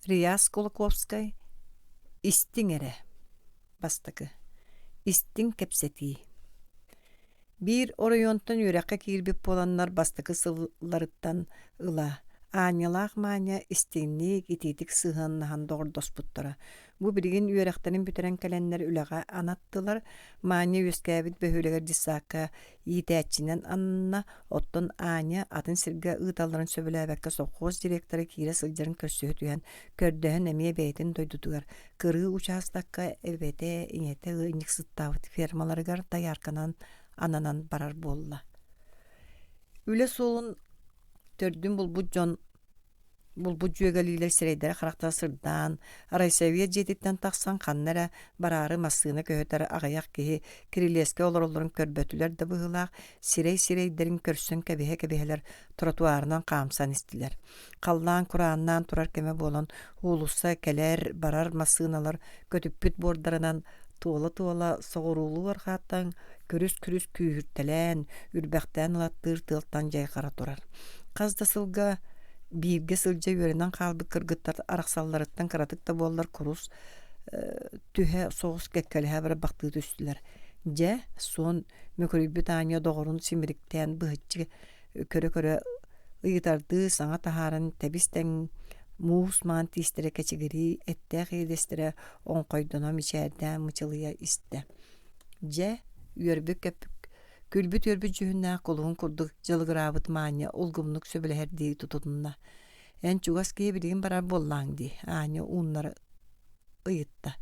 Рияс Кулаковскай истиң эре бастыкы. Истиң кепсети. Бир оройонтон үрәккә кирбеп боланнар бастыкы сылларыттан ыла. Анялах маня истинник ититик сыһаннаһан доғордоспуттара. Бу билигин үөрәхтәрин бүтерән кәләннәр үләгә анаттылар. Маня үскәбит бөһүлегер дисака итәчинен анна оттон Аня атын сиргә ыталларын сөбеләбәккә совхоз директоры кире сылжарын көрсөтүгән көрдөһөн эмие бәйтин дойдутугар. Кыры участакка эбете инете ыниксыттабыт фермаларыгар таярканан ананан барар болла. Үле солун төрдүн булбут жүйөгалилер сирейдері характа сырдан, райсовет жетиттен тақсан қаннара барары массыына көһөтөр ағаяқ кеһи кирилеске олоролорун көрбөтүлер да быһылаах сирей-сирейдерин көрсөн кәбеһе-кәбеһелер тротуарынан қамсан истилер. Қаллаан курааннан турар кеме болон уулусса келер барар массыыналар көтүппүт бордарынан туола-туола соғырулу архаттан көрүс-күрүс күйүртелен, үрбәхтән ылаттыр тылтан жайқара турар. Қаздасылга биирге сылжа үйөрінен қалбы кыргыттар арақсалларыттан каратыкта боллар курус түһэ соғыс кәккәліһә бары бақты түстілер. Жә, сон мөкөрүбүт Аня доғырын симириктен быһытчы көрө-көрө ыйытарды саңа тахарын тәбистен муус маан тиистере кәчигири әттәқ едестере оңқойдоно мичәрдән мычылыя исте. Жә, үйөрбүк кәппүк күлбүт өрбүт жүһүннää колуһун курдук жылыгыраабыт Маня улгумнук сөбүлэһэрдии тутутунна. Эн чугас киһи билигин барар боллааң дии. Аня ууннары ыйытта.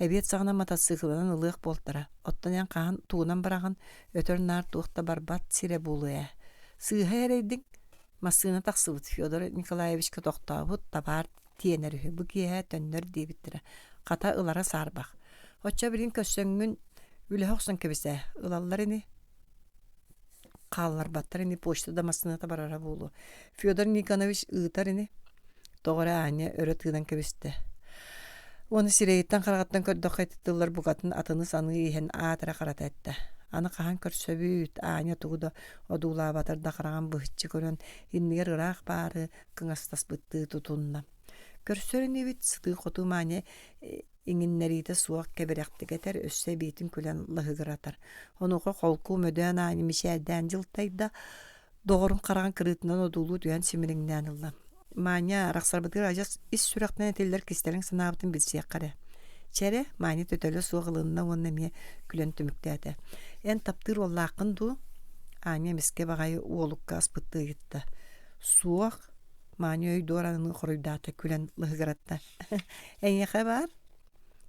Эбиет саҕана мотоциклынан ылыах болтара. Оттон эн хаһан туунан бараган өтөр наар туохта барбат сире булуя. Сыыһа эрейдиң массыына тахсыбыт Федор Николаевичка тохтообут табаар тиенерүһү. Бу киэһэ төннөр диэбиттэрэ. Хата ылара саарбах. Оччо билин көссөҥҥүн үлэһэ охсон кэбисэ. Ылаллар ини қаллар баттар ини почтада массыната барара болу. Федор Никонович ыытар ини тоҕора Аня өрө тыынан кэбисте. Оны сирейттен қарағаттан көрдөк айтыттылар бугатын атыны саны иһэн аатара каратайтта. Аны хаһан көрсөбүт Аня тугуда одуулаабатарда караган быһыччы көрөн иннигер ыраах баары кыңастаспытты тутунна. Көрсөрүн ибит сытыы хотуу Маня иңиннерите суак кеберектигетер өссө биитин күлен лыһыгыратар. Онуға холку мөдөөн Аня мичээдään жылтайда доғорун караган кырыытынан одуулуу түгөн симириңнään ылла. Маня арахсарбытыр ажас ис сүрәктен этиллер кистелең санаабытын билсиэк кара. Чере Маня төтөлө суоғылынна уонна мие күлен түмүктээте. Эн таптыр оллаакын ду Аня миске багайы уолукка аспытты ыйытта. Суох Маня өй дуоранын хоруйдаата күлен лыһыгыратта. Эйэхэ бар?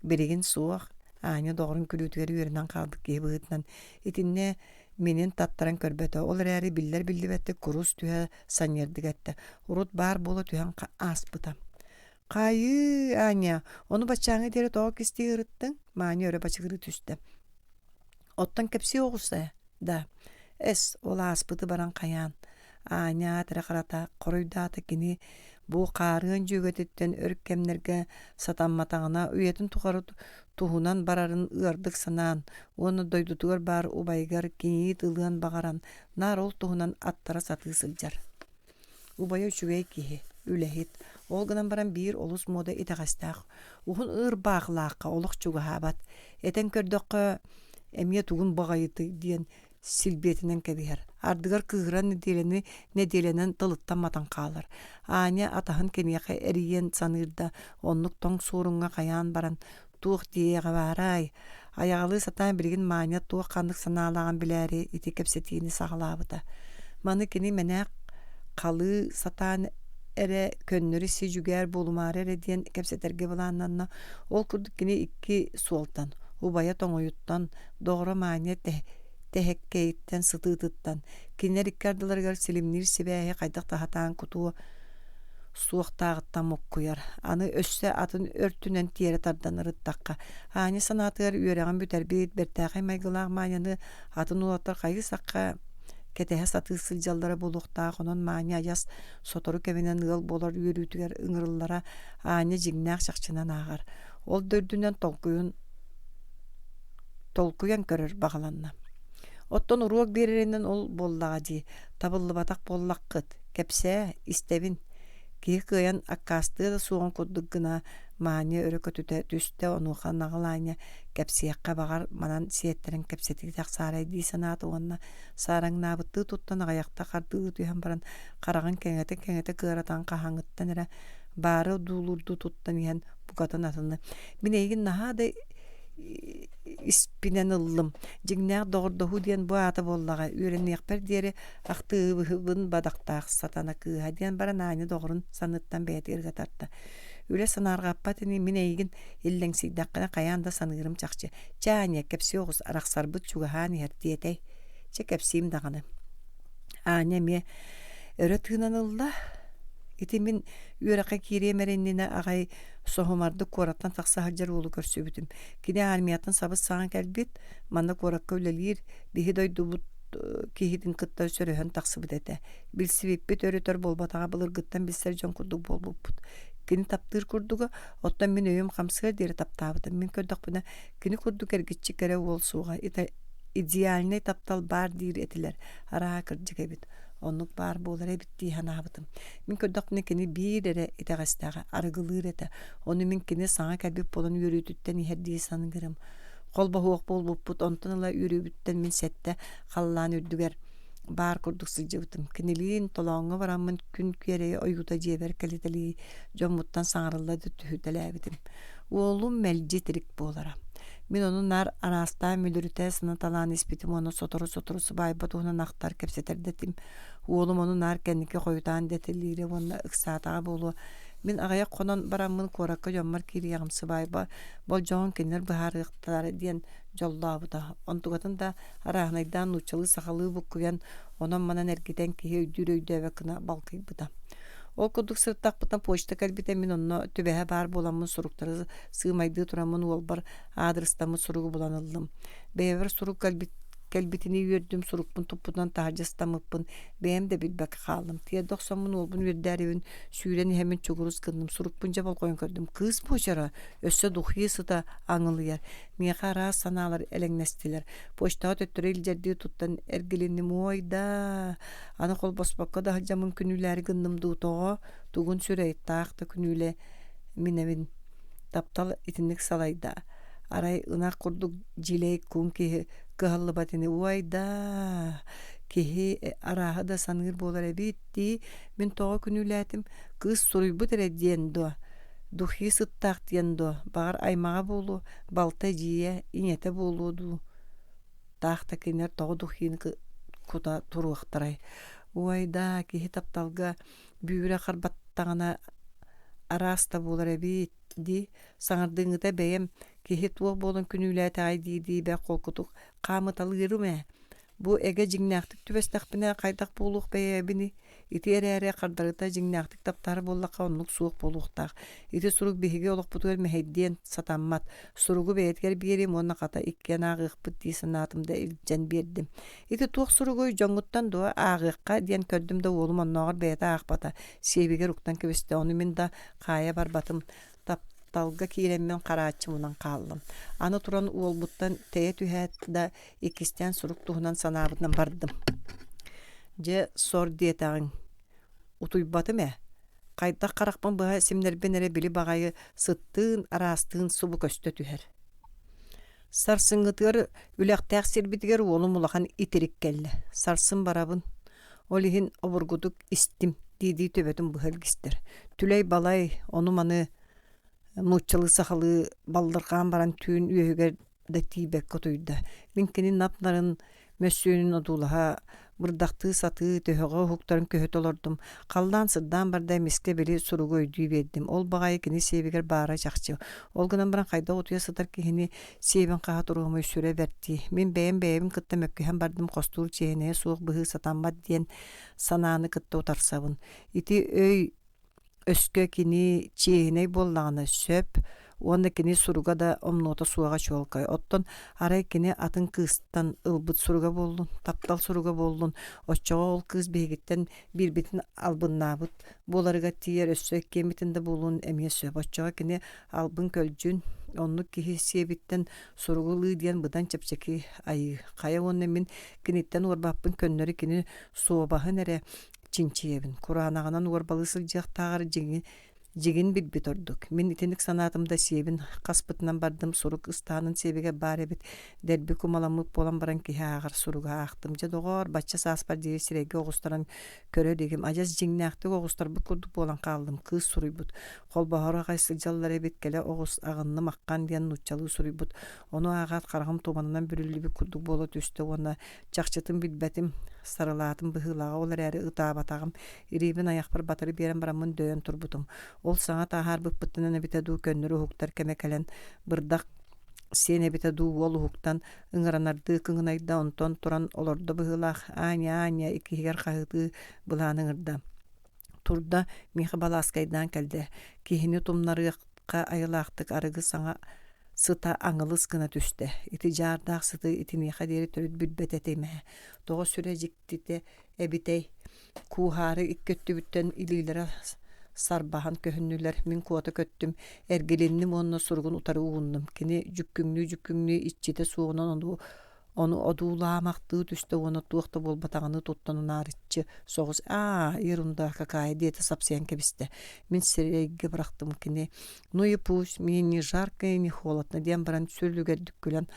Береген суох Аня доғырын күлүтүгер үйерінен қалдық кей бұғытынан. Итинне менен таттаран көрбөтө. Ол әрі биллер биллибетті курус түхэ санердігетті. Урут бар болу түхэн аспыта. Қайы, Аня, оны бачаңы дері тоғы кісті ұрыттың? Маня өрі бачығыры түсті. Оттан кепси оғысы? Да. Эс, ол аспыты баран қаян. Аня атыра қарата, қоройдаты кені бұл қарығын жүгететтен өрккемнерге сатанматағына үйетін тұқары туһунан барарын ырдық санан, оны дойдутуғар бар убайгар кені тылыған бағаран, нар ол туһунан аттара саты сылжар. Убайы үшігей кихи, үләхет, ол гынан баран бір олыс мода итағастақ, уғын ыр бағылаққа олық чуға хабат, этен көрдіққа әмие туғын бағайыты дейін силбетинен кебихер. Ардыгар кыгыран неделенен тылыттан матан қалыр. Аня атаһын кенияқы эриен санырда оннук тоң суруңга қаян баран туох диеға барай. Аяғалы сатан білген Маня туох қандық саналаған біләри ити кепсетиini сағылабыта. Маны кені мәнәк қалы сатан эре көннөрі си жүгер болумар эре диен кепсетерге боланнанна ол күрдік кені икки суолтан. Убая тоңойуттан доғыра Маня tehekkeitten sıtıtıttan. Kinler ikkardılargar silimnir sibähe qaydak tahatan kutu suoqtağıttan mokkuyar. Anı össe atın örtünen tiyere tardan ırıttaqqa. Hani sanatır üyereğen büterbit bertağay maygılaq Manya'nı atın ulatar qayı saqqa ketehe satı sıljallara boluqtaq onan Manya yas sotoru kevinen ıl bolar yürütüger ıngırıllara Anya jignaq şaqçınan ağar. Ol dördünden tolkuyan görür bağalanna. Ottон уруок береринен ол боллаға ди. Табыллы батақ боллақ қыт. Кепсе, истебин. Ки кыян аккасты да суон курдук гына маане өрө көтүтэ түстэ онуха нагалаanya кепсиякка багар манан сиеттерин кепсетиги таксарай ди санаат уонна сараң наабытты туттан агаякта карды түйөн баран караган кеңете кыаратан кахаңыттан эре бары дуулурду туттан иен бугатын атыны мен эйгин нахада испинен ыллым жигнээх догордоху диэн бу ата боллага үөренниэхпер диэри ахтыыбын бадактаах сатана кыыха диэн баран ааны догорун саныттан бэйэти ыргатарта үлэ санааргааппатыни мен эйгин иллэҥсийдаккына каяанда саныырым чахчы чааня кепси огус арахсарбыт чугаhaan иһэр диэтэй че кепсиим даганы ааня ме өрө тыынан ылла ити мен үөрэхэ кириэмэриннина агай соһумарды куораттан тахсаһылдьар уолу көрсүбүтүм кини армиятын сабыс саҥа кэлбит манна куоракка үлэлиир биһи дойдубут киһитин кытта сөрөһөн тахсыбыт этэ билсибиппит өрүтөр болбатаҕа былыргыттан билсэр дьон курдук буолбуппут кини таптыыр курдуга оттон мен өйүм хамсыыр диэри таптаабытым мен көрдөхпүнэ кини курдук эргиччи кэрэ уолсууга идеальный таптал баар диир этилэр араа кырдьык эбит оннук баар буолар эбит дииһанаабытым мен көрдөхпүнэ кини биир эре итэҕэстээҕэ арыгылыыр этэ ону мен кини саҥа кэлбип болон үөрүүтүттэн иһэр дии саныгырым холбоһуох буолбуппут онтон ыла үөрүүбүттэн мен сэтте халлаан үрдүгэр баар курдук сылдьыбытым кинилиин толооҥҥо бараммын күн күөрэйи ойгута дьиэбэр кэлитэлии дьоммуттан саҥарылла түһүтэлээбитим уолум мэлдьи тирик буолара мен ону нар араастаа мүлүрүтэ сына талаан испитим ону сотору субайба туһуна нахтар кэпсэтердэтим уолум ону нар кэнники хойутаан дэтилиире уонна ыксаатаҕа буолуо мен аҕайах хонон бараммын куоракка дьоммар киирияҕым сыбайба болдьоҕун кинилэр быһаарыахтаары диэн дьоллообута онтугатын да арааһынайдаан нуучалыы сахалыы буккуйан онон манан эргитэн киһи өйдүүр кына балкыйбыта ол курдук сырыттаахпытан почта кэлбитэ мен онно түбэһэ баар буоламмын суруктары сыымайдыы тураммын уолбар адрыстаммын суругу булан ыллым бэйэбэр сурук кэлбитини үөрдүм сурукпун туппутан таһырдьастаммыппын бэйэм да билбэкке хааллым тиэрдэх соммун уолбун үөрдээрибин сүүрэн иһэмин чугурус кынным сурук жа болкойон көрдүм кыыс почара өссө духии сыта аҥылыйар миэхэ араас санаалар элэҥнэстилэр почтаҕа төттөрө илдьэрдии туттан эргилинним уойда аны холбоспокко да дьамын күнүүлээри гынным дуутоҕо тугун сүрэйиттаах да күнүүлэ минэбин таптал итинник салайда арай ынах курдук дьилэй куум киһи кыһаллыбатыны уайда киһи арааһы да саныыр буолар эбит дии мен тоҕо күнүүлээтим кыыс суруйбут эрэ диэн дуо духии сыттаах диэн дуо баҕар аймаҕа буолуо балта дьиэ иñэте буолуо дуу таахта кинилэр тоҕо духиины кута туруахтарай уайда киһи тапталга бүүрэ харбаттаҕына арааста буолар эбит ди саҥардыыҥҥыта бэйэм киһи туох буолан күнүүлээтэҕэй дии бэ холкутук хаамыталыырым бу эгэ жиҥнээхтик түбэстэхпинэ хайдах буолуох бэйэбини ити эрээри хардарыта жиҥнээхтик таптаары буоллакка оннук суох буолуохтаах ити сурук биһиги олохпутугар мэһэйдиэн сатаммат суругу бэйэтигэр биэрим уонна хата иккиэн ааҕыахпыт дии санаатымда илдьэн биэрдим ити туох суругуй дьоҥҥуттан дуо ааҕыахха диэн көрдүм да уолум оннооҕор бэйэтэ аахпата сиэбигэр уктан кэбистэ ону мен да хаайа барбатым талга кииреммен карааччымунан хааллым аны туран уолбуттан тэйэ түһээт да иккистиэн сурук туһунан санаабытынан бардым же сор диэтэҕиҥ утуйбатым хайдах карахпын быһа симнэрбин эре били баҕайы сыттыын араастыын субу көстө түһэр сарсыҥҥытыгар үлэхтээх сирбитигэр уолум улахан итирик кэллэ сарсын барабын ол иһин обургутук истим диидии төбөтүн быһыргистэр түлэй балай ону маны нууччалыы сахалыы баллыргаан баран түүн үөһүгэр да тиибэк котуйда мен кини напнарын мөссүүнүн одуулаха бырдактыы сатыы төһөҕө хуктарын көһөт олордум халдаан сырдаан барда миске били суругу өйдүү биэрдим ол баҕайы кини сиэбигэр баара чахчы ол гынан баран хайда утуя сытар киһини сиэбин хаһа туругумуй сүрэ берти мен бэйэм кытта мөккүһэн бардым костуур чиэһинэйэ суох быһыы сатаммат диэн санааны кытта утарсабын ити өй өскө кини чиэһинэй буоллаҕына сөп уонна кини суруга да омнуота суаҕа чуолкай оттон арай кини атын кыыстан ылбыт суруга буоллун таптал суруга буоллун оччоҕо ол кыыс биһигиттэн биирбитин албыннаабыт буоларыга тиер өссө киэмитин да буолуун эмиэ сөп оччоҕо кини албын көлдьүн оннук киһи сиэбиттэн суругу лыы диэн быдан чэпчэки айыы хая уонна мин киниттэн уорбааппын көннөрү кини суобаһын эрэ чинчиебин куранагынан уорбалы сылжактагар жигин билбит ордук. Мен итинник санаатымда себин каспытынан бардым сурук ыстанын себеге бар эбит. Дерби кумаламык болан баран кихи агар суруга актым. Жадогор бачча сааспар дири сиреге огустаран көрө дегим. Ажас жиңнактык огустар бу курдук болан калдым. Кыз суруйбут. Колбахора кайсы жаллар эбит келе огус агынны маккан диен нуччалуу суруйбут. Ону агат каргым туманынан бүрүлүбү курдук боло түстө. Оны чакчытым билбетим сарылаатым быһылага олар эри ытаабатагым. Ирибин аяқпар батыры берен барамын дөйөн турбутум. Ол саңа тахар быппыттынан эбите дуу көннөрү хуктар кемекелен бырдак сен эбите дуу ол хуктан ыңыранарды кыңынайда онтон туран олордо быһылах аня икигер кахыты былаан ыңырда. Турда миха баласкайдан келде. Кихини тумнарыакка айылаактык арыгы саңа сыта аңылыс кына түсті. Ити жардақ сыты ити миха дери төрүт бүлбет этеме. Тоғы сүре жиктите эбитей кухары иккөттү бүттен илилere сарбахан көһүннүлер мен куота көттүм. Эргеленним онно сургун утары ууннум. Кини жүккүңнү иччите суунан onu odulaamaktı düştü onu tuğta bol batağını tuttanın arıççı soğuz irunda kakaya diyete sapsayan kebiste min sirege bıraktım kini ну и пусть мне не жарко и не холодно диен баран сүрлүгө дүккүлөн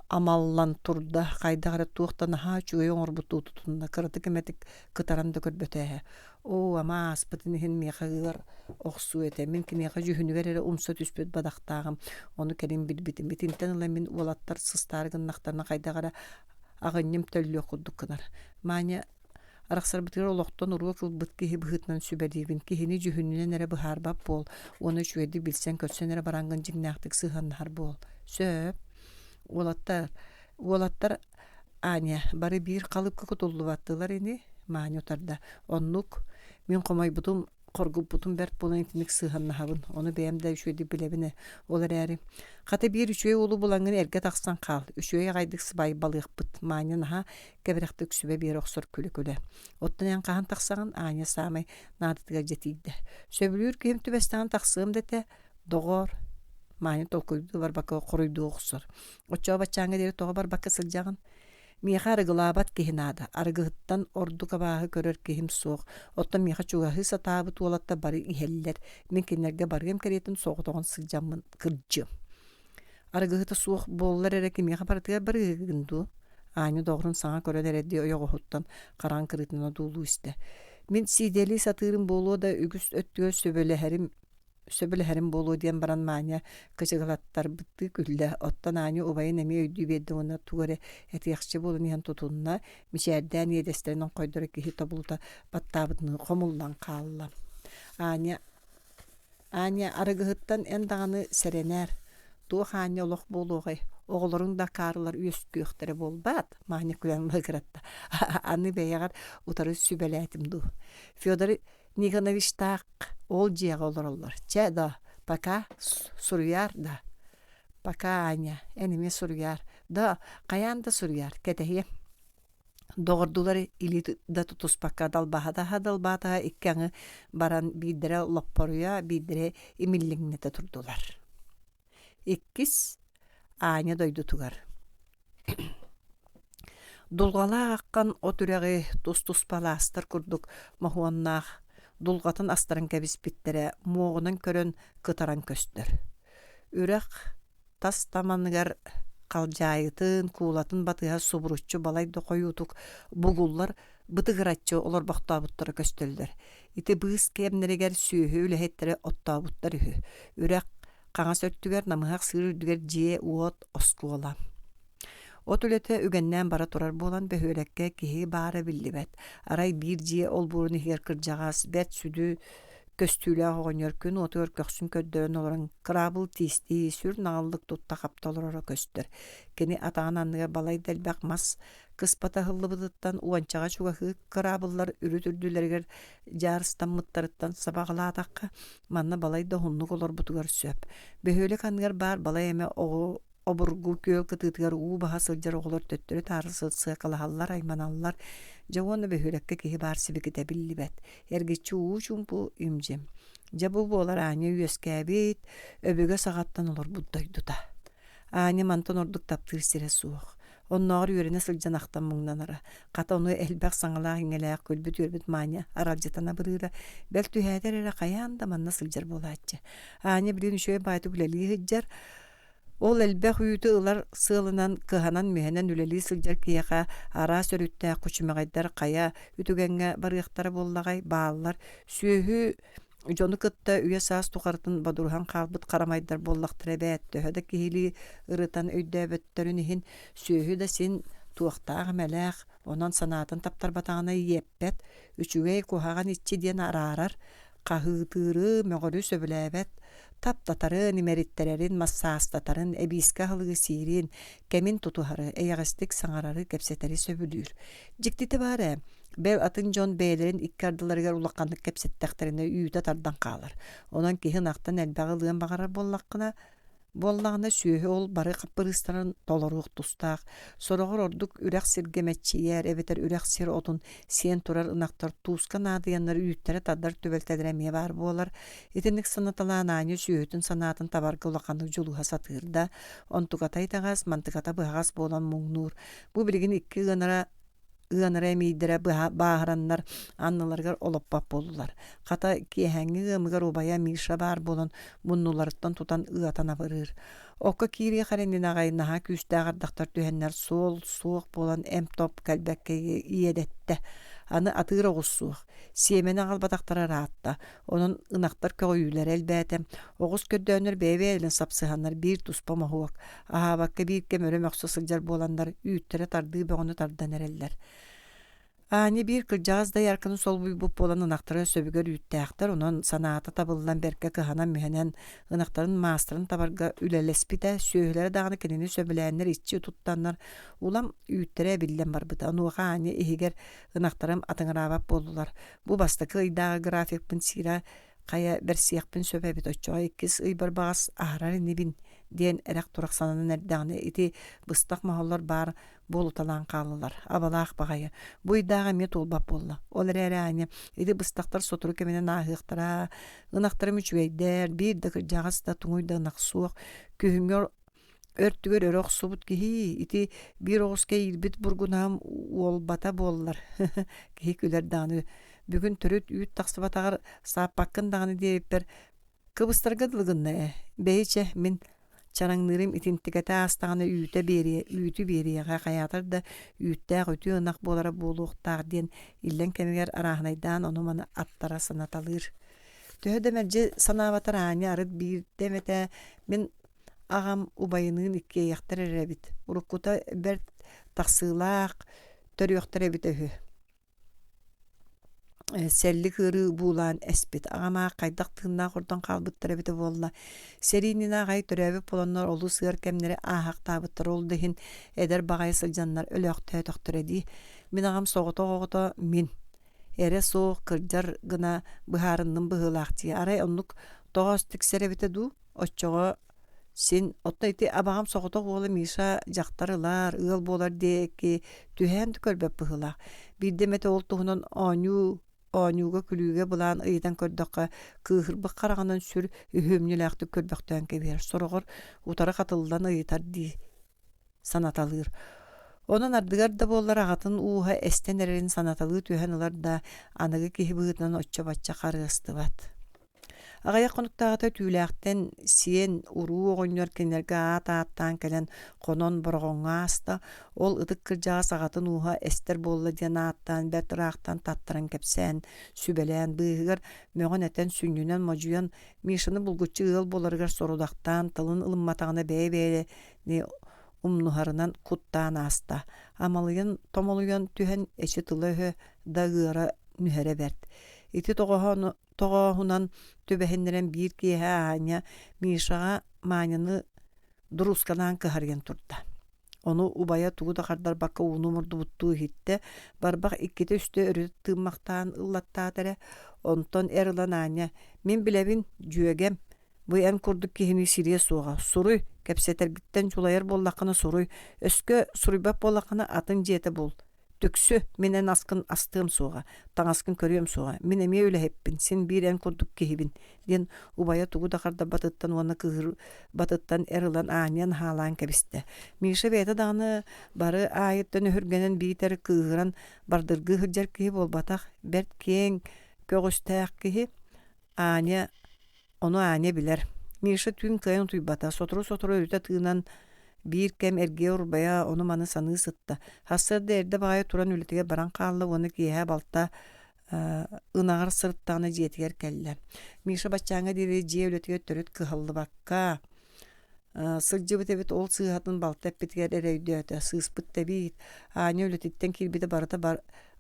амаллан турда кайдагара туğтан ха чуй орбуту тутунда кырды кеметик кытаранды көрбөтө о ама аспытын хин мехагыр оксу эте мен кинега жүхүнүгер умса түспөт бадактагым ону керим билбитим битинтен ла мен улаттар сыстаргын нактарына кайдагара агыннем төллө кудуккынар маня араксар битер олоктон урук бытки быхытнан сүбедибин кихини жүхүнүнен эре быхарбап бол ону чуеди билсен көтсен эре барангын жигнактык сыганнар бол сөп улаттар аня бары бир калыпка кутуллубаттылар эни маня отарда оннук мен комойбутум коргуппутум берт болан итиник сыганнахабын ону бээмдэ үчүөди билебине олар эри ката бир үчүө улу булаңын эрге таксан кал үчүө гайдык сыбай балыакпыт маня наха кеберектик сүбе бир оксор күлө оттан кахан таксагын аня самай наадытыга жетийди сөбүлүр кем түбестан таксым дете догор маня толкуйду бар бака коруйду оксор очо бачаңга дери того бар бака сылжагын миха арыгылаабат кихинада арыгыттан орду кабаахы көрөр кихим суох оттон миха чугахы сатаабыт уолатта бары ихеллер мен кинерге баргем керетин сооготогон сылжаммын кыржы арыгыта суох боллар эреки миха барытыга барыгынду аñu догрун саңа көрөлер эди ойогохуттан караан кырытына дуулу исте мен сидели сатырым болуо да үгүс өттүгө сөбөлөһәрим болуу диэн баран маня кычыгалаттар бытты күллэ оттан аñu убайын эми өйдүү биэдди уна тугары этиякчы болун иһэн тутунна мичээрдэн иэдэстеринен койдоро киһи тобулта баттаабытны хомуллан каалла аña арыгыһыттан эн даганы серенер туох аña олох болуогай оголоруң да каарылар үөскүөхтере болбаат маня күлэн багыратта аны бэйягар утары сүбэлээтим ду Фёдор Никонович так ол жега олороллор. Че да, пока сурьяр да. Пока Аня, энеме сурьяр. Да, каянда сурьяр. Кетехе. Догордулар или да тутуспакка далбаата иккеңи баран бидре лоппоруя, бидре имиллиңнете турдулар. Иккис Аня дойду тугар. Дулгала аккан отүрәге тус паластар курдук махуаннах дулгатын астарын кәбиспиттере моғынан көрөн кытаран көстөр. Үрәк тас таманыгар калжайытын куулатын батыга субруччу балайды коютук бугуллар бытыгыратчы олар бактабыттары көстөлдөр. Ити быз кемнерегер сүйүһү үлэхеттере оттабыттар үһү. Үрәк каңа сөттүгер намыгак сырдүгер жие уот оскуола. Отулете үгеннен бара турар болан бөхөлекке кихи бары биллибет. Арай бир жие ол буруны хер кыржагас бет сүдү көстүлө огоньор күн отур көксүн көддөрөн олорун крабыл тисти сүр наалдык тутта капталары көстөр. Кени атаананныга балай делбак мас кыспата хыллыбыттан уанчага чугахы крабыллар үрүтүрдүлергер жарыстан мыттарыттан сабагалаатакка манна балай да хуннук олор бутугар сөп. Бөхөлек ангар бар балай эме обургу көөл кытыытыгар баха сылжар оголор төттөрү таарысы сыакалааллар айманаллар жавону бөхөлекке кихи бар сибиките биллибет эргичи чумпу имжем жабу болар аña үөскээбит өбүгө сагаттан олор буддойдута аña мантан ордук таптыр сире суох Онноор үрene сылжанақтан мұңнанара. Қата оны әлбәқ саңалақ иңеләқ көлбіт үрбіт маня аралжатана бұрыра. Бәл түйәдер әрі қаян да манна сылжар болатчы. Ане білін үшөй байты күләлі хыджар. Ол әлбәқ үйті ылар сылынан кыханан мүйенен үләлі сылжар кияқа ара сөрүттә құчымағайдар қая үтігенге барықтары боллағай бағалар сүйі жоны кытта үйе саас туқартын бадурхан қалбыт қарамайдар боллақтыр әбәт төһөді кейлі ырытан өйдәбөттөрін ихин сүйі да сен туақтағы мәләқ онан санатын таптар батағына еппет үчүгей кухаған итчи ден арарар қағытыры мөғөрі сөбіләбәт таптатарын, имериттерерин, массаастатарын, эбиска хылығы сирин, кәмин тутухары, эйағыстык саңарары кәпсетері сөбілір. Жіктіті бары, бәу атын жон бәйлерин иккардыларығар улаққандық кәпсеттәқтеріне үйті тардан қалыр. Онан кейін ақтан әлбәғылығын бағарар боллағына сүйі ол бары қаппырыстарын толаруық тұстақ. Сорағыр ордық үрәқ сиргеметчиер, әбетер үрәқ сир отын сен тұрар ынақтар туысқан адыянлары үйттері тадар төбелтәдіреме бар болар. Етінік санаталан аңы сүйетін санатын табарғы улақандық жолуға сатырда. Онтуғатай тағас, мантығата бұғас болан мұңнур. Бұл білген екі ыанара эмийдере бааһыраннар анналаргар олоппап болулар. Хата киэһэҥҥи ымыгар убая Миша бар болон муннуларыттан тутан ыатана барыр. Окка киирие харенин агайнаха күстаагардактар түһэннэр суол суох болан эм-топ кэлбэккэйи иэдэтте. Аны атыыр оҕуссуох. Сиэмэни аҕалбатахтара раатта. Онун ынахтар көҕүйүүлэр элбээте. Оҕус көрдөөнөр бэйбээлин сапсыһаннар биир туспа моһуок. Аһаабакка биир кемөрө мөхсө сылдьар буоланнар үүттере тардыы бөҕөнү тардан эреллер. Ани бир кылжаас да ярканы сол буйбуп болан ынахтары сөбүгөр үүттээхтер, онон санаата табылдан берке кыһана мүһэнен ынахтарын маастарын табарга үлэлеспите сүйөлері дағаны кенени сөбіләннер итчи туттаннар улам үүттере биллен барбыта. Онуға ани ихигер ынахтарым атыңыраабап болулар. Бу бастакы ыйдагы графикпын сира кая берсиякпын сөбәбит оччоға иккис ыйбар багас ахарар нибин диэн эрек тураксананын эрдәгне ити быстак махаллар бар болуталан калылар. Абалаах багайы. Бу ыйдага мет улбап болла. Ол эрәне ити быстактар сотуру кеменен ахыктара, ынактарым үчүйдер, бир да жагас да туңуйда наксук, күһүңөр өрттүгөр өрөк субут кихи ити бир оғуске илбит бургунам олбата боллар. Кихи күлер даны бүгүн төрөт үйт таксыбатагар сааппаккын даганы дейиптер кыбыстарга дылгынна бейче мен чараңнырым итинтигете астаганы үйтө бериега каятар да үйттәг өтү ынак болара болуктар ден иллен кемегер арахнайдан ону мана аттара санаталыр. Төһөдө мерже санабатар ани арыт бир демете мен агам убайынын икке яктар эребит. Уруккута бер таксылак төрөктөр эбит өһү. Сәлли кыры булан эспит. Агама кайдак тынна кордон калбыттар эбит болла. Серинина гай төрөбү полоннор олу сыр кемнери ахак табыттар ол дехин эдер багайсы жаннар өлөктө токтореди. Мен агам согото мен эре соох кыржар гына быхарынын быхылакчы. Арай оннук тогос тиксеребите ду оччого сен оттайты абагам согото болу Миша жактарылар, ыл болар деки түһән көрбөп быхылак. Биддемете ол туһунан Оонюга күлүүгө булан ыйдан көрдөккө кыыхырбык караганан сүр үһүмнүлэхти көрбөктөн кебер. Сорогор утара катылдан ыйтар ди санаталыр. Онун ардыгар да боллар агатын уха эстен эрерин санаталыы түһәнылар да аныгы киһи быытынан оччо бачча карыыстыбат. Агая конуктагата түүлэхтен сиен уруу оҕонньор кинерге ааттан келен конон боргоңа аста ол ытык кыржаас агатын уха эстер болла диэн ааттан бертыраактан таттаран кепсен сүбелен быыгар мөҕөн этен сүннүнен можуян Мишаны булгуччу ыл боларыгар сорудактан тылын ылымматагына бэйбэйэ не умнухарынан куттаан аста амалыйын томолуян түһэн эчи тылыһы да ыара нүһэрэ берт. Ити тоҕоһунан төбэһиннэрэн биир киэһэ аня Мишаға маanyаны дурусканан кыһарыйан турда. Ону убая тугу дакардар бакка уунумурду буттуу хитте барбак икките үстө өрүт тыыммактаан ыллаттаатере онтон эрылан аня мен билебин жүөгем бу эн курдук киһини сирие суога суруй кепсетергиттен чулайар боллаккана суруй өскө суруйбап боллаккана атын жете бул Töksü menen askın astığım soğa, taňaskyn körüyorum soğa. Men eme öyle heppin, sen biren kurduk kehibin. Den ubaya tugu da karda batıttan ona kıhır, batıttan erilan anyan halan kebiste. Mişe beta dağını bары ayetten öhürgenen biter kıhıran bardırgı hıjar kihi bolbatak, bert keň kögüstäk kihi anya onu anya biler. Mişe tüň kayın tuybata, sotru öýte tığınan bir kem erge urbaya onu manı sanığı sıtta. Hasırda erde bağaya turan ülütüge baran kallı onu kiyehe balta ınağır sırttağına jetiger kelle. Mişe başçaňa diri jiye ülütüge törüt kıhallı bakka. Sırcı bitebit ol sığatın balta bitger ereydi sığıspıt tebit. Ani ülütütten kirbide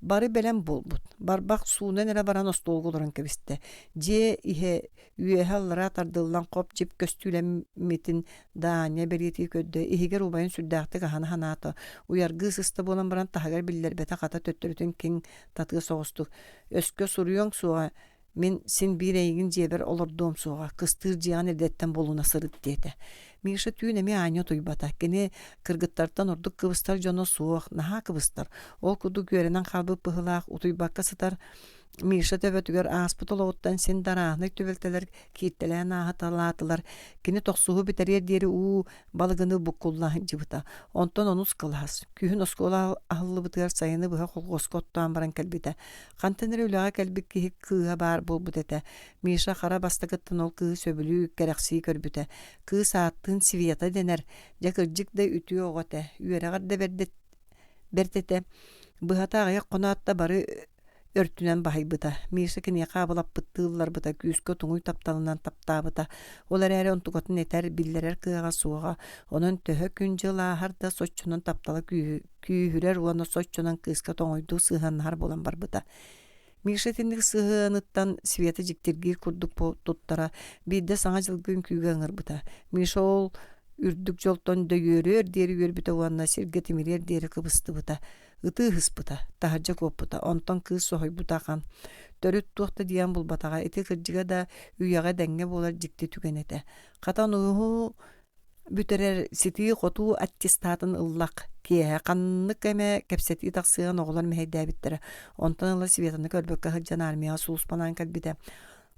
bары belen bolbut. Barbak suundan ere baran ostolguluran kebiste. Je ihe üyehallara tardıllan kop jip köstülemetin daanya beriyeti ködde. Ihiger ubayın süddähti gahana hanata. Uyargı sısta bolan baran tahagar biller bete kata töttürütün king tatığı soğustuk. Öskö suruyon suğa. Men sin bir eygin jeber olurdum suğa. Kıstır jiyan edetten boluna sırıt diyete. Mişe tüyün emi anya tuybata. Gene kırgıttardan orduk kıvıstar jono suğuk. Naha kıvıstar. Ol kudu görenen kalbı pıhılaq. Utuybakka sıtar. Mişe töbötüger aspıt olağıttan sen darağını töbelteler. Kiitteleyen aha talatılar. Gene toqsuğu biter deri balıgını bukulla jibita. Onton onus kılhas. Kühün oskola ahıllı bıtıgar sayını bıha kolgoskottan baran kelbite. Kanteneri ulağa kelbik kihi kıha bar bul butete. Mişe kara bastakıttın ol kıhi söbülü gereksi körbüte. Kıhi saattın siviyata dener. Jakırcık da ütüyor oğate. Üyereğar da bertete. Bıhata ağaya konatta barı örtünen bahaybıta. Mişe kine qabılap bıttığılar bıta. Küskö tuğuy taptalından taptabıta. Olar ere ontukotun eter billerer kığa suğa. Onun töhö küncü laharda soççunun taptala küyühürer ulanı soççunun kıska toğuydu sığanlar bolan bar bıta. Mişe tindik sığanıttan sviyata jiktirgir kurduk tuttara. Bidde sana jılgın küyge ıngır bıta. Mişe ol ürdük jolton döyörür deri yörbüte ulanna sirgetimirer deri kıbısты bıta. Itı hıspıta, taharca kopputa, onton kız sohoy butakan. Törüt tuğta diyen bulbataga, eti kırcıga da üyaga denge bolar jikti tügenete. Katan uhu büterer siti kotu attestatın ıllak. Kiye kanlık eme kepseti taksıgan oğlan mehedde bittere. Onton ılla sivetanı körbökka hıccan armiya suluspanan kalbide.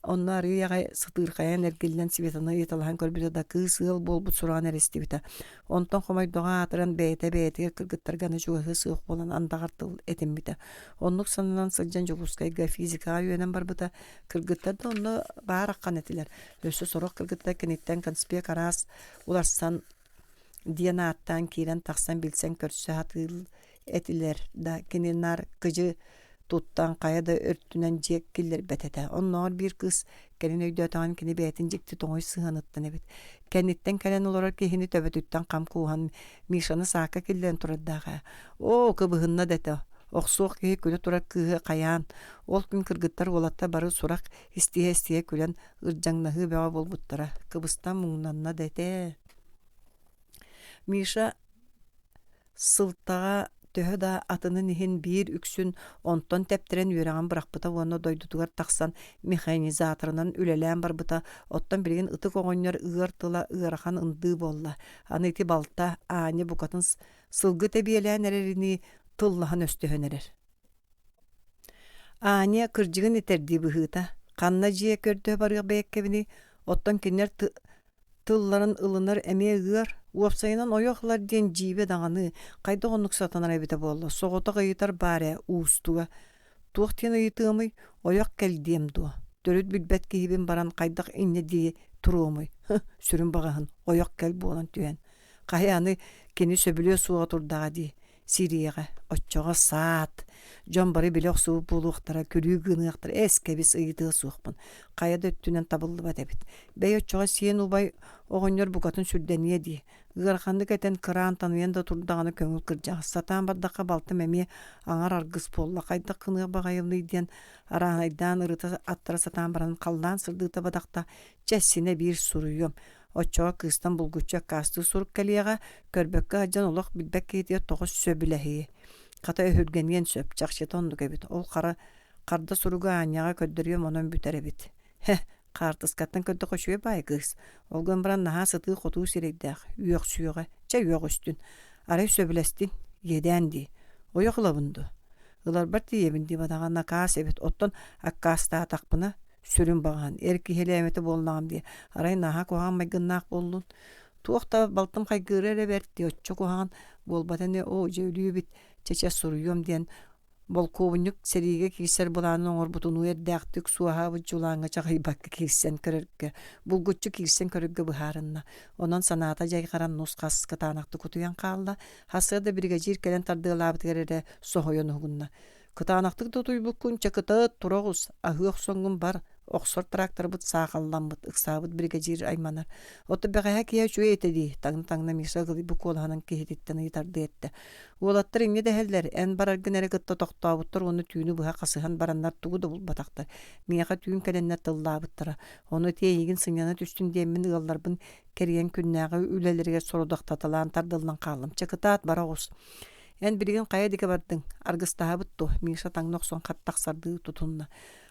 Onlar yaga sıtır kayan ergillen sivetana yetalahan körbüte da kısıl bolbut suran eresti bita. Ondan komay doğa atıran bete kırgıttar gana çoğu hısıq bolan andagartıl etim bita. Onluk sanılan sılcan joguskayga fizika yönen bar bita. Kırgıttar da onu bağırakkan etiler. Ösü soruk kırgıttar kenitten kanspiye karas ularsan diyana attan kiren taksan bilsen körsü hatıl etiler. Da kenenar kıcı tuttan kaya da örtünen jek killer betete. Onlar bir kız kelin öydü tağın kini betin jikti toğuy sığanıttan ebit. Kennitten kelen olarak kehini töbetütten kam kuhan Mişanı saka killen turaddağa. O kıbıhınna dete. Oqsuq kehi külü turak kıhı kayan. Ol gün kırgıttar olatta barı surak istiye külen ırjangnahı bewa bolbuttara. Kıbıstan muğnanna dete. Mişa sıltağa töhö da atının ihin bir üksün onton teptiren yüreğen bırakbıta onu doydutugar taksan mekanizatorынан ülelän barbıta ottan birigin ıtık oğonyor ığırtıla ığırakan ındığı bolla. Anı iti balta ani bukatın sılgı tebiyelän ererini tıllahan östühönerer. Ani kırcıgın iterdi bıhıta. Kanna jiye kördü barığı beyekkebini ottan kinler tılların ılınır emeye ığır. Uapsayınan oyoqlar den jibe dağını qayda onluk satanar ebite bollu. Soğuta qayıtar bare uustuga. Tuğtien ayıtığımı oyoq keldiyem duwa. Dörüt bilbet kihibin baran qaydak inne diye turuğumı. Sürün bağahın oyoq kel bolan tüyen. Qayanı keni söbülüyor suğa turdağa di. Siriyaga, otçoğa saat. Jon bari biloq suğu buluqtara, külüğü gınıqtara, eskebis ıyıdığı suğpun. Qaya döttünen tabıllı bat ebit. Bey otçoğa siyen ubay oğonyor bukatın sürdeniye di. Gırxandık eten kıran tanıyan da turdağını köngül kırcağı. Satan bardaqa balta memiye aňar argыс bolla. Qayda kınığı bağayımlı diyen aranaydan ırıta attara satan baranın kaldan sırdığıta badaqta cessine bir suruyum. Oçoğa kıstan bulguçça kastı surup keliyaga körbökkä hajan olaq bilbek ketiye toğuz söbülehi. Kata öhürgenyen söp çaqşet onduk ebit. Ol qarda suruga anyaga köddürüyüm onun büter ebit. Qartıskattan ködde koşuyor bay kız. Ol gömbran naha sıtığı kotuğu siregdaq. Üyoq suyuğa, çay üyoq üstün. Aray söbülestin, yedendi. Ояқылабынды. Ылар бар тиебинди бадаған накас эбит. Оттон аккаста атақпына сүрін баған. Эрки хелеметі болнағам дие. Арай наха коған майгыннақ болдун. Туақта балтым қайгыры әреберді. Отчо коған болбатыны о жөйлүү бит. Чече суруйом ден. Болковынюк сериге кисер буланы оңор бутуну эрдәктик суаха бужулаңа чагайбакка килсен көрөргө. Булгуччу килсен көрөргө бухарынна. Онон саната жайгаран нускас кытанакты кутуян калла. Хасырда бригадир келен тардылабыт керере сохойон угунна. Кытанактык тутуйбуккун чакыта турагус ахык соңгун бар. Оксор трактор бут саакалламбыт ыксабыт бригадир айманар. Отто бегая кия чуй этеди. Таңна миса гылы бу колханын кехиттен итарды этте. Улаттар иңне дәһәлләр. Эн бараргынары гытта токтабыттыр, оны түйүнү буга касыхан бараннар тугу да булбатактар. Мияка түйүн каленнер тыллабыттыр. Оны тейигин сыняны түстүн демин ылларбын керген күннәгы үлелерге сорудактаталан тардылдан калым. Чакытаат барагус. Эн бириген кая дике бардың. Аргыстаабыт то. Миша таңнок сон каттаксарды тутунна.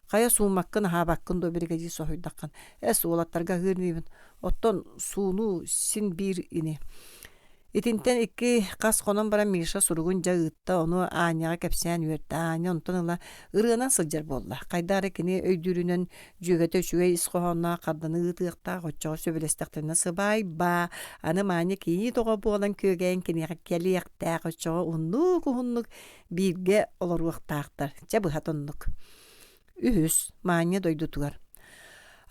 Кая суумаккын хабаккын до бригадир сохойдаккан. Эс улаттарга гырныбын. Оттон сууну син бир ини. Итинтен икки кас конон бара Миша суругун жагытта ону Аняга кепсен үйөртті. Аня онтон ыла ырыынан сылжар болла. Кайдары кини өйдүрүнөн жүгөтө шуэ исқоһонна карданы ытыакта гоччого сөбелестектерине сыбай ба. Аны маня кини тога буолан көгейн кини келиякта гоччого уннук бирге олоруактаактар. Жабыхатоннук. Үһүс маня дойдутугар.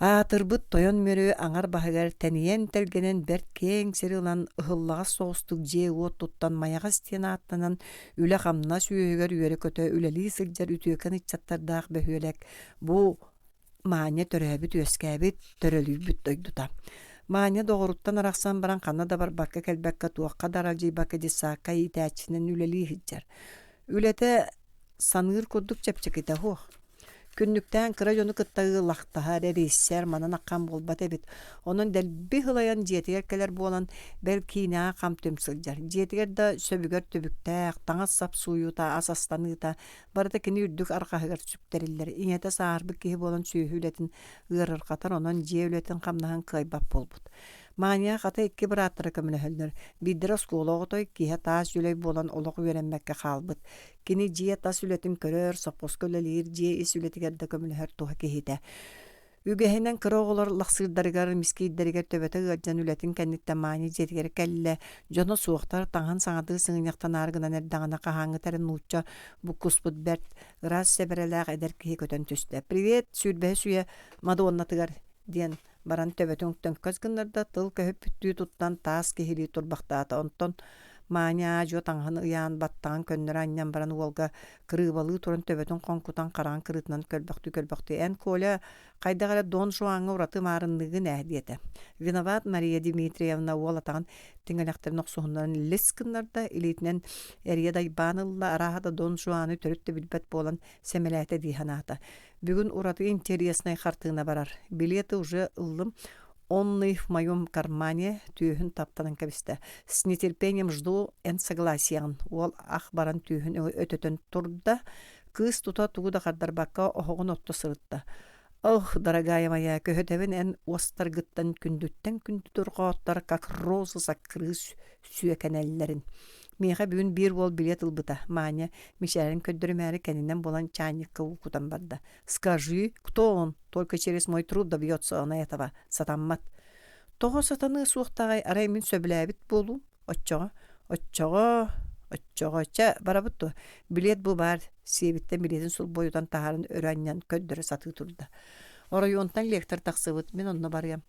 Атырбыт тойон мөрө аңар баһыгар тәниен телгенен берт кең серилан ыһыллага соостук же от туттан маяга стена аттанан үле хамна сүйөгөр үйөрө көтө үлели сылжар үтүөкөн иччаттардаах бөһүөлек бу маня төрөбүт өскәбит төрөлүбүт дойдута. Маня догоруттан араксан баран кана да бар бакка келбекка туакка даралжый бакка дисаакка итәчинен үлели хиджар. Үлете саныр курдук чепчеките хох. Күннүктен кыра жону кыттагы лахтаха рейссер манан аккан болбат эбит. Онун дэлби хылаян жетигер келер болан бел кийна кам төмсылжар. Жетигер да сөбүгөр төбүктәк, таңа сап суюта, асастаныта, барыта кини үрдүк аркахыгар сүктериллер. Иңете саарбы киһи болан сүйүһүлетин ырыр катар онон жеүлетин камнахан кайбап болбут. Мания хата икки бираттары көмөлөһөллөр. Биддер сколого той киһа таас жүлөй болан олог үйренмекке халбыт. Кини жие тас үлетин көрөр, сопос көлөлөр, жие ис үлетигерде көмөлөһөр туha киһите. Үгэһинен кыроголор лахсырдарыгар мискейдеригер төбөтө ыджан үлетин кенниттен мани жетигер келле. Жоно суохтар таңан саңады сыңыняктан аргынан эрдагана кахаңы тәрін нууча буккуспут берт. Раз себерелээх эдер киһи көтөн түстэ. Привет, сүүрбэһэ сүйэ Мадоннатыгар диэн баран төбөтөң төнкөс гыннарда тыл көһөп бүттүү туттан таас киһили турбахтаата онтон маня жо таңхан ыяан баттаган көннөр аннан баран уолга кырыбалы туран төбөтөн конкутан караан кырытынан көлбөктү эн коля кайдагара Дон Жуанга ураты маарындыгын диете. Виноват Мария Дмитриевна уолатаган тиңелектер ноксуһунан лескыннарда илитнен эриедай банылла арахада Дон Жуаны төрөттө билбет болан семелете диханата. Бүгүн ураты интересный хартына барар. Билеты уже ыллым. Онный в моем кармане түйін таптанын кәбісті. С нетерпением жду эн согласиян. Ол ах баран түйін өтөтін турда. Кыз тута тугуда қардарбаққа оғығын отты сырытта. Ох, дорогая моя, көһөтәбен эн остаргыттан күндүттен күндүтүрға оттар, как розы сакры сүйекенеллерин. Меха бүгін бир бол билет ылбыта. Маня мишәрін көддірмәрі кәнінен болан чайникка укутан барды. Скажи, кто он? Только через мой труд добьется он этого. Сатаммат. Того сатаны суықтағай арай мен сөбіләбіт болу. Отчоға, ча барабытту. Билет бұл бар. Себіттен билетін сол бойудан тағарын өрәннен көддірі саты тұрды. Орайонтан лектор тақсыбыт. Мен онына барям.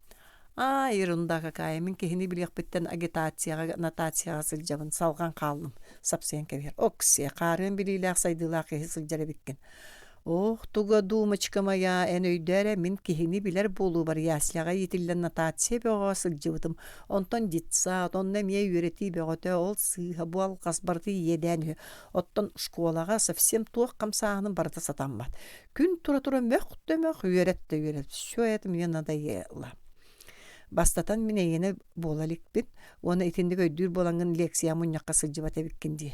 Ерунда какая. Мен кехини билек биттен агитацияға, нотацияға сылжабын. Салған қалым. Сапсен кевер. Оксе, қарын билиләқ сайдылақ кехи сылжары біккен. Ох, туга думочка моя, эн өйдәрі мен кехини билер болу бар. Ясляға етілден нотация беға сылжабытым. Онтан дитса, онна мие үйрети беғоты, ол сыға буал қасбарды едән. Оттан школаға совсем туақ қамсағының барда сатанбат. Күн тура-тура мөк үйретті. Шо әті мне надоело. Бастатан мен ені болалик бит, оны итіндік өйдүр болаңын лекция мұньяққа сылжыбат әбіккенде.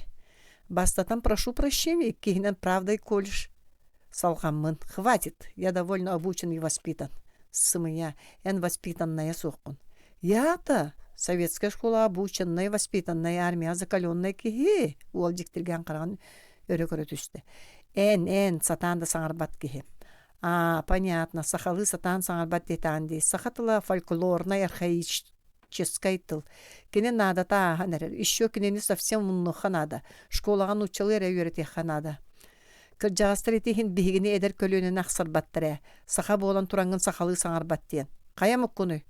Бастатан прошу прощения, кейінен правдай колыш. Салғамын, хватит, я довольно обучен и воспитан. Сымыя, эн воспитанная соққын. Я-то, Советская школа обученная, воспитанная армия закаленная киһи уол жиктирген караган өрө көрө түстө. Эн сатан да саңарбат киһи. Понятно, сахалы сатан саңарбат детанди. Сахатыла фольклорная архаическая тыл. Кини надо тааганер. Еще кинени совсем муннуха надо. Школаган учалыра үйрөтеха надо. Кыржагастар этихин бигини эдер көлөнүн аксарбаттыра. Саха болан турангын сахалы саңарбат ден. Каямык куну?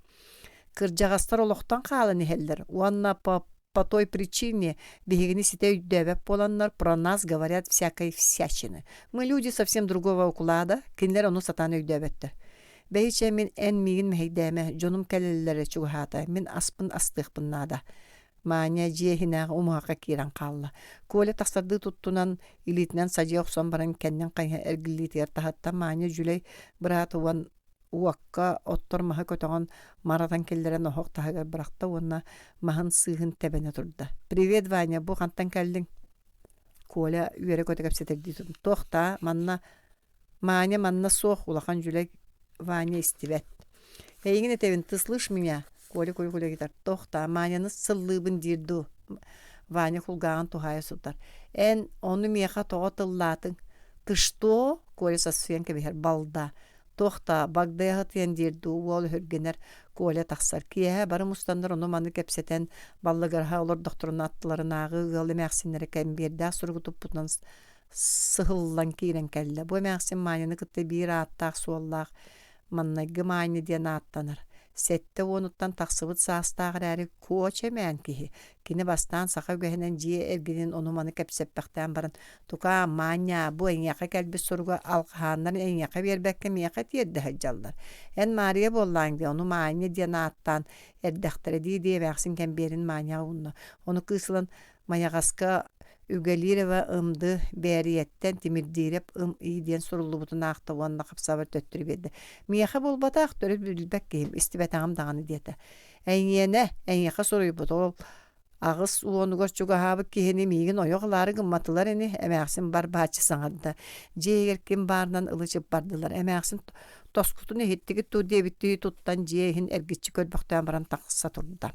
Кыржагастар олохтан каалын эхелдер. Уанна по той причине бигини сите үддөбөп боланнар про нас говорят всякой всячины. Мы люди совсем другого уклада. Кинлер ону сатаны үддөбөттөр. Бейче мен эн мигин мейдеме жонум келеллере чугахата. Мен аспын астыхпын нада. Маня жехинағы умақа киран қалла. Коле тақсарды туттунан илитінен сажи оқсан баран кәннен қайға әргілітер тахатта маня жүлей бірат уан уаққа оттор маха көтіған маратан келдерен оғық тағығар бірақта онна махын сығын тәбәне тұрды. Привет, Ваня, бұ қанттан кәлдің? Коле үйері көті кәпсетерді тұрды. Тоқта, маня манна соқ улақан жүлей Ваня истивет. Эйгіне тәбін, ты слышь меня? Коля гитар. Тохта, маняны сыллыбын дирду. Ваня хулгаған тухая сутар. Эн оны меха тоға тыллатын. Ты что? Коля сасфен кебехер балда. Тохта, багдайға тен дирду. Уол хүргенер Коля тақсар. Кие бары мустандар оны маны кепсетен баллыгарха олар докторын аттыларын ағы ғылы мәқсинлері кәмберді асырғытып бұтынан сығыллан кейрен кәлі. Бу мәқсин маняны кітті бір аттақ суаллақ маннайғы маны ден аттаныр. Сетте онуттан тақсыбыт састағыр әрі көче мән кихи. Кини бастан сақа гөһенен жие эргенин онуманы кәпсеппәқтен барын. Тука маня бу эңяқа кәлбі сұруға алқығанларын эңяқа бербәкке меяқа тиерді хаджалдар. Эн Мария боллаң де, onu маня ден аттан әрдәқтірі дейде мәқсін кәмберін маня ұнны. Оны кысылын маяғасқа Үгәлирова ымды бәрияттен тимирдиреп иден сурулу бутун акты ванна капсабар төттүрүп берди. Мияха болбата актөрү билбек кем истибетагам даганы диете. Эңене соруйбут ол агыс уонугор чуга хабы кихени мигин оёглары гымматылар эни эмэксин бар бачы саңарда. Жегер ким барынан ылычып бардылар. Эмэксин тоскутун хеттиги ту дебитти туттан жехин эргичи көрбөктөн баран такса турда.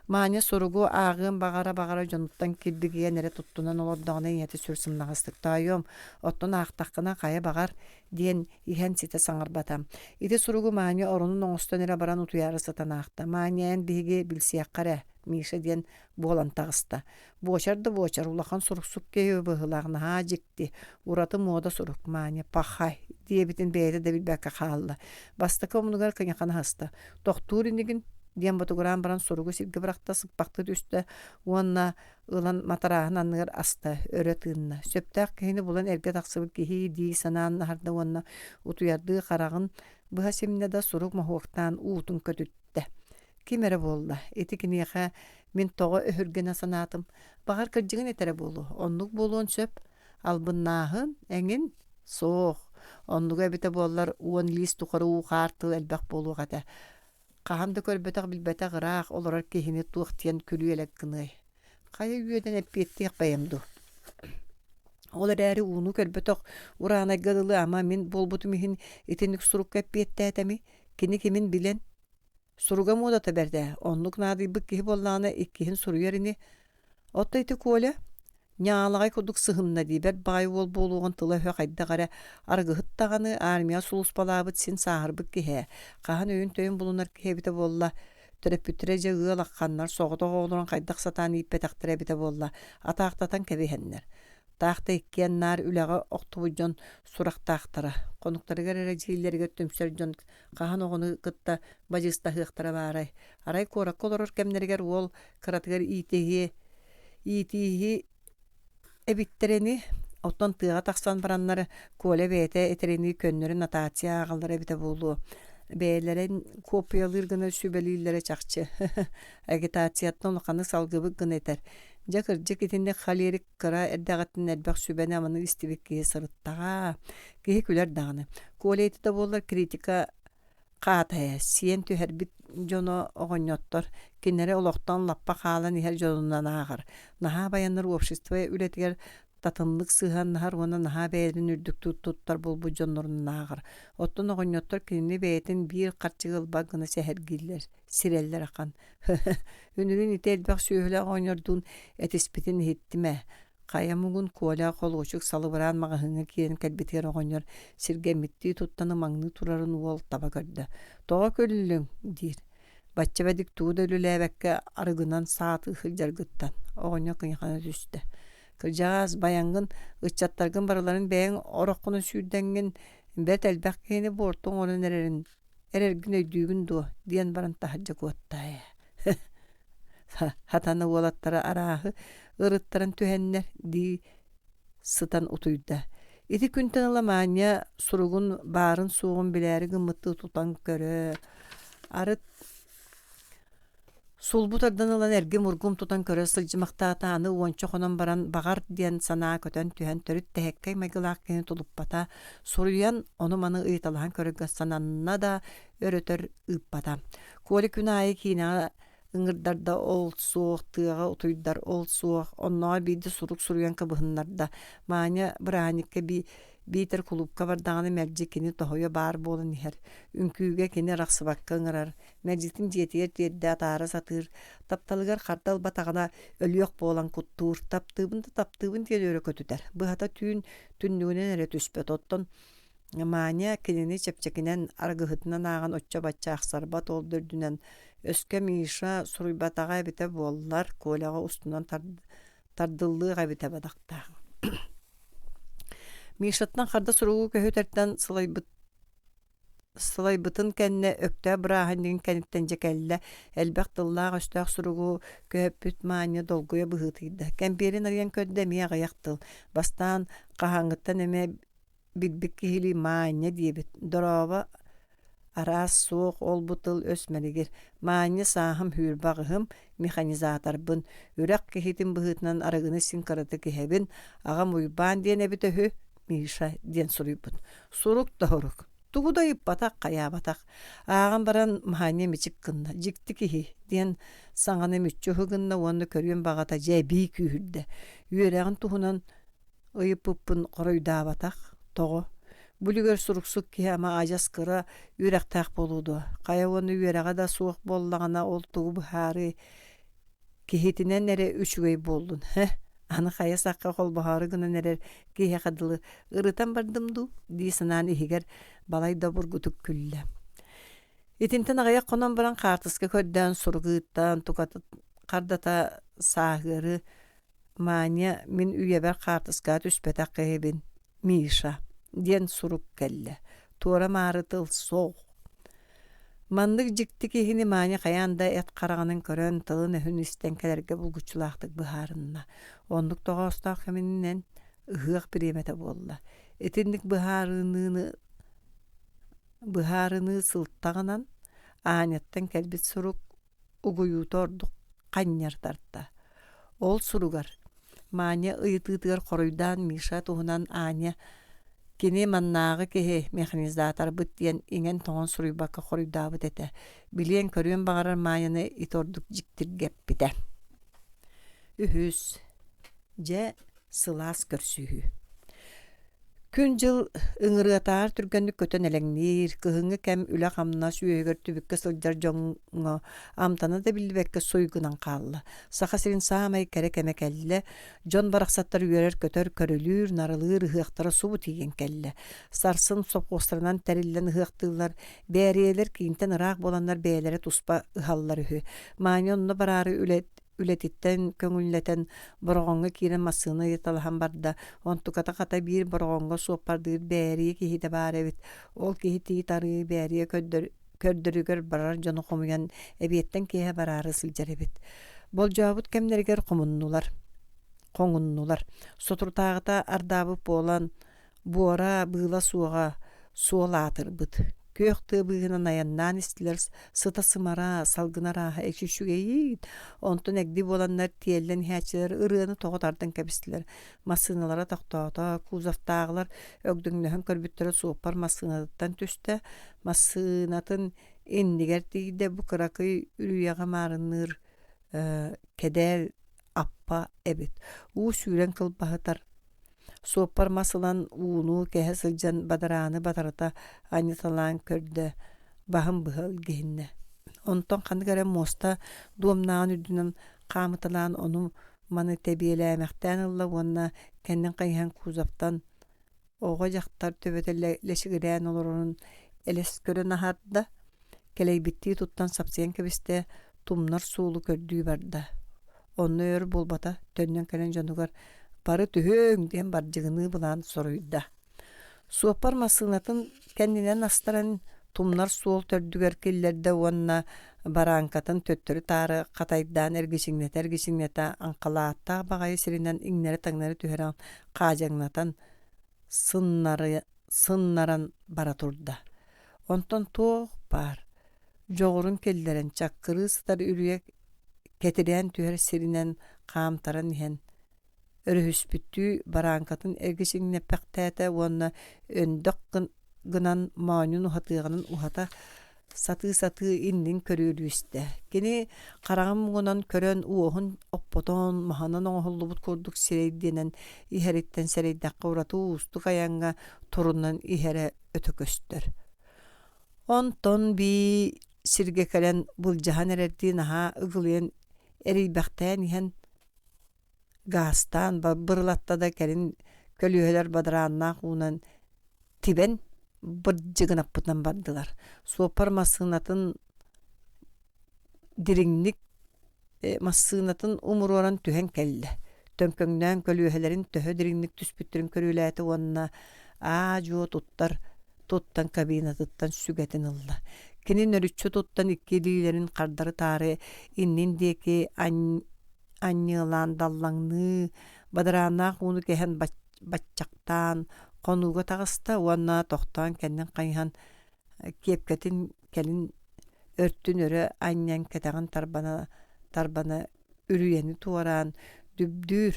Маня соругу агын багара жонуттан кирдигенере туттунан олордогона эти сүрсүмнагыстык тайом оттон актаккына кая багар диен ихен сите саңарбатам. Иде соругу маня орунун оңостон эре баран утуяры сатанакта. Манян биги билсияккара Миша ден болан тағыста. Бочарды улахан суруксук кейі бұғылағына ха жекті. Ураты мода сурук маня пахай. Дебитин бейді де билбәкка қалды. Бастықы omnugar кынякана хаста. Тоқтуринігін ден батугуран баран суругу сирге бірақта сыппақты түсті. Уанна ылан матарағын анығыр аста, өрі тыынна. Сөптәк кейіні бұлан әрге тақсыбы кейі дей санаан нахарда уанна утуярды қарағын бұға семіне да сурук махуақтан уутун көтүтті. Кимере болла. Этикинеха мен тоға өһүргенә санатым. Багар кыржыгын этере болу. Онлук болуын сөп. Албыннағын әңін соқ. Онлук әбіте боллар уон лис тұқыры уқарты әлбәқ болу ғада. Қағамды көрбетақ білбетақ ғырақ оларар кейіне туықтен күлі әлік кынай. Қайы үйеден әппеттек байымду. Олар әрі уыну көрбетақ ұрағына ғадылы ама мен болбуту мехін етенік сұруқ әппетті әтәмі. Кені кемін білен Суруга мода таберде. Онлук нады бик кихи болланы иккихин суруярини. Оттайты Коля. Няалагай кудук сыгынна дибер бай бол болуган тыла хö кайда гара аргыттаганы армия сулус балабыт син сахар бик кихе. Кахан өйүн төйүн булунар кихебите болла. Төрөпүтүрө жыгылакканнар согото оолорун кайдак сатаны иппетактыра бите болла. Атактатан кебихеннер. Тахта иккен нар үләгә октубуҗан сурактактыра. Конуктарга рәҗилләргә төмсәр җан каһан огыны кытта баҗыста хыктыра барай. Арай кора колорор кемнәргә ул кыратгар итеһи эбиттерени оттон тыга таксан бараннары коле бете этерени көннөрү нотация агалдары бите болду. Бейлерин копиялыр гына сүбелилere чакчы. Агитацияттан каны салгыбы гына этер. Жакыр жекетинде халерик кара эрдагатын эрбак сүбене аманы истибекке сырыттага. Кеһи күлер даганы. Колейти да болар критика каатая. Сиен түһәрбит жоно огоньоттор. Кинере олоқтан лаппа халан ихер жонунан агар. Наха баяннар общество үлетигер Татынlık sığan nahar ona naha beyrin ürdük tuttar bulbu jonnorun nağır. Ottun oğunyottor kinini beytin bir qarçıgıl bagına sehergiller, sireller akan. Ünürün iti elbaq söyle oğunyordun etispitin hittime. Kayamugun kola kolgoçuk salıbıran mağahını kiyen kelbetigen oğunyor. Sirgemitti tuttanı mağını turarın uol taba gördü. Toğa kölülün, dir. Batça bedik tuğda ölülebekke arıgınan saatı hıljargıttan. Oğunya kıyıqana düştü. Kırcağız bayangın ıççattargın baraların beğen orokunu sürdengin bet elbaq keni bortun onun erergin öydüğün du diyen baran tahacca kuattaya. Hatanı olattara arahı ırıttaran tühenler di sıtan utuyda. İti күнтен alamanya surugun barın soğun bileri gımıttı tutan körü. Arıt Sulbutardan alan ergi murgum tutan körö sılcımaqta ataаны uonço xonan baran bagar diyen sana kötön tühen törüt tehekkey megilaq keni tuluppata soruyan onu manı ıytalahan körögö sananna da örötör ıppata. Kuoli күнайы kina ыңырдарда ол суох тыаға утуйдар ол суох онноға биді сурuk суруян кабыһыннарда маня бырааникке Битер клубка бардағаны мәрджі кені тоғойы бар болын ихер. Үнкүйге кені рақсыбаққа ыңырар. Мәрджіктің жетер терді атары сатыр. Тапталығар қартал батағына өліөк болан құттуыр. Таптыбын тел өрі көтүтер. Бұхата түннігінен әрі түспет оттон. Маня кенені чепчекінен арғығытынан аған отча батча ақсарбат олдырдүнен. Өске миша суруйбатаға әбіте болылар. Колаға устунан тардылығы әбіте бадақтағы. Мишаттан харда суругу көһөтәртән сылайбытын кәнне өктә браһандын кәниттән жекәллә әлбәк тыллаг өстәк суругу көһөппүт мааны долгуя быһытыйда. Кәмперин арыян көддә мия гаяктыл. Бастан каһаңыттан эме бигбик кихили мааны диебит. Дороба арас суох ол бутыл өсмәлигер. Мааны саһым хүрбагым механизаторбын. Үрәк кихитин быһытнан арыгыны синкараты киһебин. Агам уйбан диен эбитеһү Миша ден сурыйбыт. Сурук торук. Тугуда иппатак каябатак. Аған баран махане мичик кынна. Жикти кихи ден саңаны мүччөһү кынна онны көрген багата жэби күйүрдэ. Үйерэгин тухунан ыйыппыппын коройдаабатак. Того. Бүлүгөр суруксук кихи ама ажас кыра үйректак болуду. Кая оны үйерега да суок боллагана ол тугу бухары кихитинен эре үчүгөй болдун. Аны хая саққа қол бахары гына нерер кие қадылы ырытан бардымду дисанан ихигер балай добур гутук күлле. Итинтен ағая қонан баран қартыска көрден сургыттан тукаты қардата сағыры маня min үйебер қартыска түспетақ қейбін Миша ден сурук келле. Туора марытыл соқ. Мандык жикти кихини маня каянда эт караганын көрөн тылын өһүн истен келерге булгучулаактык быһаарынна. Ондук тоҕоостаах хэминнен ыһыах биремете болла. Этиндик быһаарыны сылтагынан аанеттен келбит сурук угуйутордук каньяр тарта. Ол суругар маня ыйытыытыгар коройдан Миша туһунан аня Кини маннағы кеhe механизатор быт диен инген тоңон суруйбакка хорuydaabыт эте. Билиен көрүөн багарар мааяны итордук жиктиргеп бите. Үһүс же сылаас көрсүһү. Күн жыл ыңырыатаар түргөннүк көтөн элеңнир, кыһыңы кэм үлэ хамна сүйөгөр түбүккө сылжар жоңго амтаны да билбекке суйгунан калла. Саха сирин саамай кере кеме келле, жон бараксаттар үйөрөр көтөр көрөлүр, нарылыр ыһыактара субу тиген келле. Сарсын сопкостарынан териллен ыһыактылар, бээриелер кийинтен ыраак боланнар бээлере туспа ыһаллар үһү. Мааньонно барары үлетиттен көңүллетен борогонга кирен масыны яталахан барда онтуката ката бир борогонга суоппардыыр бээри кихите бааребит. Ол кихити тары бээри көрдөрүгөр барар жону комуян эбиеттен киhe барары сылжаребит. Бол жабыт кемнергер коңуннулар. Сотуртаагыта ардабы болан буора быыла суога суолаатырбыт. Көөхты быгынан аяннан истилер сыта сымара салгынара экшүшүгейит. Онтун эгди боланнар тиеллен хәчилер ырыаны тоғытардан кәбістілер. Масыналара тақтаута, кузафтағылар өгдөңнөһөн көрбүттөрө суоппар масынадыттан түсті. Масынатын эндигер тигде бу кыракый үрүйяға марыныр кедер аппа эбит. У сүйрен кылбахытар Суоппар масылан ууну кеһе сылдьан бадарааны батарата аньыталаан көрдө баһым быһыл гиһинне. Онтон ханы кэрэ моста дуомнаан үдүнэн хаамыталаан ону маны тэбиэлээмэхтээн ылла уонна кэннин хайыһан куузаптан оҕо дьахтар төбөтө лэшигирээн олорунун элес көрөн аһаарда кэлэйбиттии туттан сапсыйан кэбистэ тумнар суулу көрдүү барда. Онно өр булбата төннөн кэлэн дьонугар бары түһөөң диэн бардьыгыныы булаан соруйда. Суоппар масыынатын кэннинэн астаран тумнар суол төрдүгэр киллердэ уонна бараанкатын төттөрү таары катайдаан эргисиңнета анкалааттаа баҕайы сиринэн иҥнэри таҥнары түһэрэн хаадьаҥнатан сыннаран бара турда. Онтон туох баар дьоҕурун киллэрэн чаккырыы сытар үрүө кетирээн түһэр сиринэн хаамтаран иһэн өрүһүспүттүү бараанкатын эргисиҥнэппэхтээтэй уонна өндөх гынан мааньун ухатыаҕынын ухата сатыы иннин көрүүлүүстэ. Кини хараҕым муҥунан көрөн уоһун оппотоон маһанан оҥоһуллубут курдук сирейдиэнэн иһэриттэн сэрэйдэххэ уратуу устук аяҥҥа турунан иһэрэ өтөкөстөр. Онтон bii сиргэ кэлэн булдьаһан эрэрдии наһаа ыгылыйан эрийбэхтээн иһэн гаастаан бырылаттада кэлин көлүөһөлөр бадарааннаах уунан тибэн бырдьыгынаппытынан бардылар. Суоппар массыынатын дириҥник массыынатын умуруоран түһэн кэллэ. Төнкөҥнөөн көлүөһөлөрүн төһө дириҥник түспүттүрүн көрүүлээти уонна жуо туттан кабинатыттан сүгэтин ылла. Кини нөрүччү туттан иккилиилэрин хардары таары иннин диэки аньыылаан даллаҥныы бадарааннаах уunu кэһэн баччактаан конууга таҕыста уонна тохтоон кэннин хайыһан киэпкэтин кэлин өрттүн өрө аньян кэтэҕин тарбана үрүйэни туораан дүбдүүр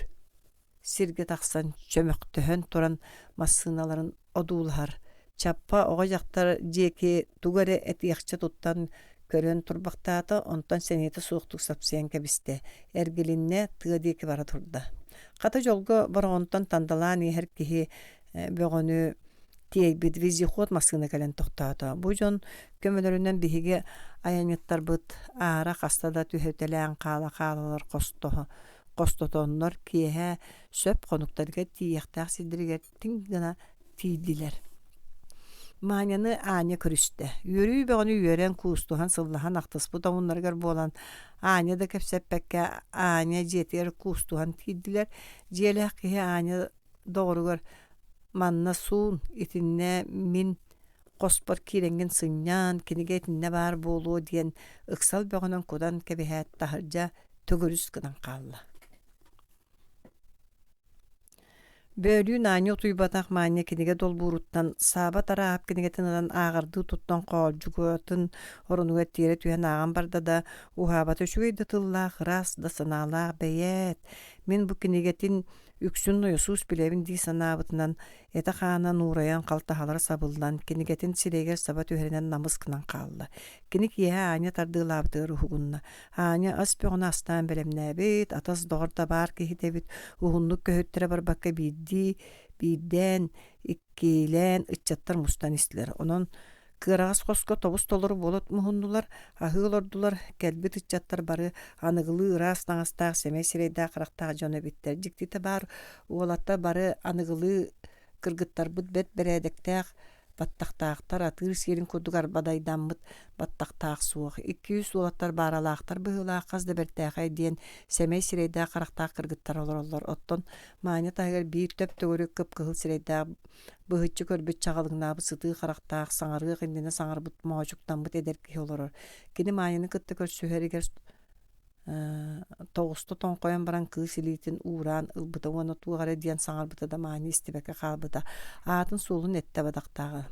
сиргэ тахсан чөмөхтөһөн туран массыыналарын одуулаһар. Чаппа оҕо дьахтар диэки тугаре этиэхчэ туттан көрөн турбахтаата онтон сэнийэтэ суохтук сапсыйан кэбистэ эргилиннэ тыа диэки бара турда. Хата жолго бороҕонтон тандалаан иһэр киһи бөҕөнү тиэйбит вездеход массыына кэлэн тохтоото. Бу дьон көмөлөрүнэн биһиги айаñыттарбыт аара хастада түһөтэлээн хаалалар костотоннор киэһэ сөп хонуктарга тиийэхтээх сидиригэр тиҥ гына тиийдилэр. Мааньаны Аня көрүстэ. Үөрүү бөҕөнү үөрэн куустуһан сыллаһан ахтыспыт омуннарыгар буолан Аня да кэпсэппэккэ Аня дьиэтигэр куустуһан тиийдилэр. Дьиэлээх киһи Аня доҕоругар манна суун итиннэ мин хоспор киирэҥҥин сынньаан кинигэ итиннэ баар буолуо диэн ыксал бөҕөнөн кудан кэбиһээт таһырдьа төгөрүс гынан хаалла. Бөөлүү Аня утуйбатах Мааньа кинигэ долбууруттан саба тараап кинигэ тыныдан ааҕардыы туттан хоолдьугуотун орунуга тиэрэ түһэн ааҕан барда да уһаабата үчүгэй да тыллаах ыраас да санаалаах бэйэт. Мин бу кинигэтин үксүн нойосуус билэбин дии санаабытынан эта хаана нуурайан халтаһалар сабыллан кинигэтин сирэйгэр саба түһэринэн намыс гынан хаалла. Кини киэһэ Аня тардыылаабытыгар уһугунна. Аня ас бөҕөнө астаан бэлэмнээбит, атас доҕор да баар киһитебит, уһуннук көһүттэрэ барбакка бииддэн, иккиилэн, ыччаттар мустан истилэр. Онон кыараҕас хоско тобус толору буолат муһуннулар, аһыы олордулар, кэлбит ыччаттар бары аныгылыы ыраас наҥастаах сэмэй сирэйдээх харахтаах дьон эбиттэр. Дьиктите баар уолата бары аныгылыы кыргыттарбыт бэт бэрээдэктээх баттахтаахтар атыыр сиэрин курдук арбадайдааммыт баттахтаах суох. 200 уолаттар бааралаахтар быһыылаах хас да бэртээхэй диэн сэмэй сирэйдээх харахтаах кыргыттар олороллор. Оттон Мааньа таһыгар биир төп төгөрүк кыпкыһыл сирэйдээх быһыччы көрбүт чаҕалыҥнаабы сытыы харахтаах саҥарыах иннинэ саҥарбыт моочуктаммыт эдэр киһи олорор. Кини Мааньаны кытта көрсүһэригэр тоҕусто тоҥхойон баран кыыс илиитин уураан ылбыта уонна туuҕара диэн саҥарбыта да Мааньа истибэкэ хаалбыта аатын суулун этте бадахтааҕа.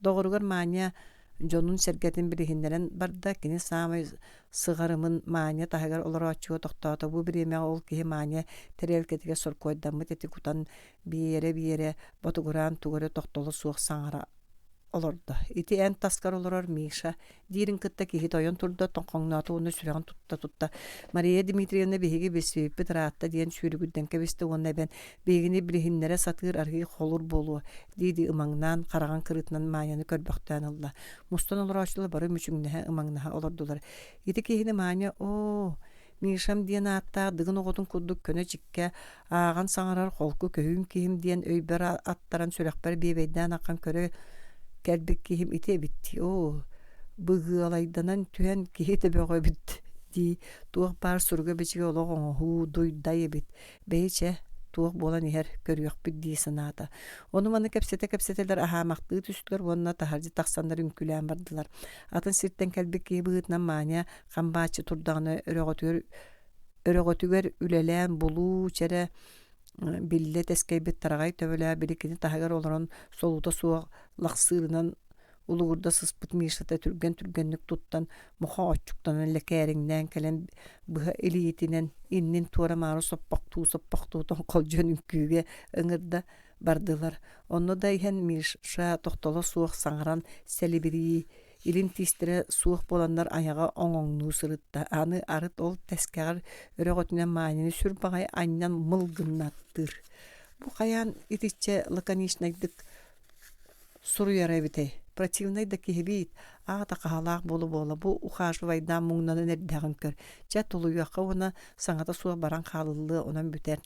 Доҕоругар Мааньа дьонун сэргэтин билиһиннэрэн барда кини саамай сыҕарымын Мааньа таһыгар олорооччуга тохтоото. Бу бириэмэ ол киһи Мааньа тэрээлкэтигэ соркуойдаммыт эти кутан биэре ботугураан тугары тохтолу суох саҥара olordu. Iti en taskar oloror Misha. Dirin kıtta ki hit oyon turda tonqoңnaatı onu süren tutta. Maria Dmitrievna bihigi besüyüpü tıraatta diyen sürügüdden kebiste onu ben begini bilihinlere satır argı xolur bolu. Didi ımаңнан қараған kırıtnan mayanı körbökten Allah. Mustan olur açılı barı müçüngnehe ımаңnaha olordular. Iti kihini manya o Мишам диэн ааттаа дыгын оҕотун курдук көнө чикке ааҕан саҥарар холку көһүүн киһим диэн өйбөр аттаран сүрэхбэр биэбэйдээн аккан көрө кэлбик киһим ити эбитти быгыалайданан түһэн киһи төбөҕөбүт дии туох баар суруга бичиге олоҕоҥоһуу дуйдай эбит бэйичэ туох буолан иһэр көрүөхпүт дии санаата ону маны кэпсэтэлэр аһаамахтыы түстүлэр уонна таһардьы тахсаннар үҥкүлээн бардылар атын сиртэн кэлбик киһи быһыытынан маания хамбааччы турдаҕына өрөҕөтүгэр үлэлээн булуу чэрэ биллэ тэскэйбит тараҕай төбөлөө биликини таһыгар олорон солуута суох лахсыырынан улугурда сыспыт Мишата түргэнник туттан моха оччуктанан лекээриңнээн кэлэн быһа илиитинэн иннин туора маары соппактуутон колдьуон үҥкүүгэ ыҥырда бардылар онно да иһэн Миша тохтоло суох саҥаран сэлибирии илин тиистерэ суох боланнар аяга оҥоҥнуу сырытта аны арыт ол тэскэҕэр өрөҕөтүнэн маанини сүр баҕай анньан мылгыннааттыр бу хаяан итиччэ лаконичнайдык суруяра эбитэй противный да киһибиит аата каһалаах болу бу ухаживайдаан муҥнанан эрдэҕин көр дьэ тулуйуахха уона саҥата суох баран хаалыллыы онон бүтэр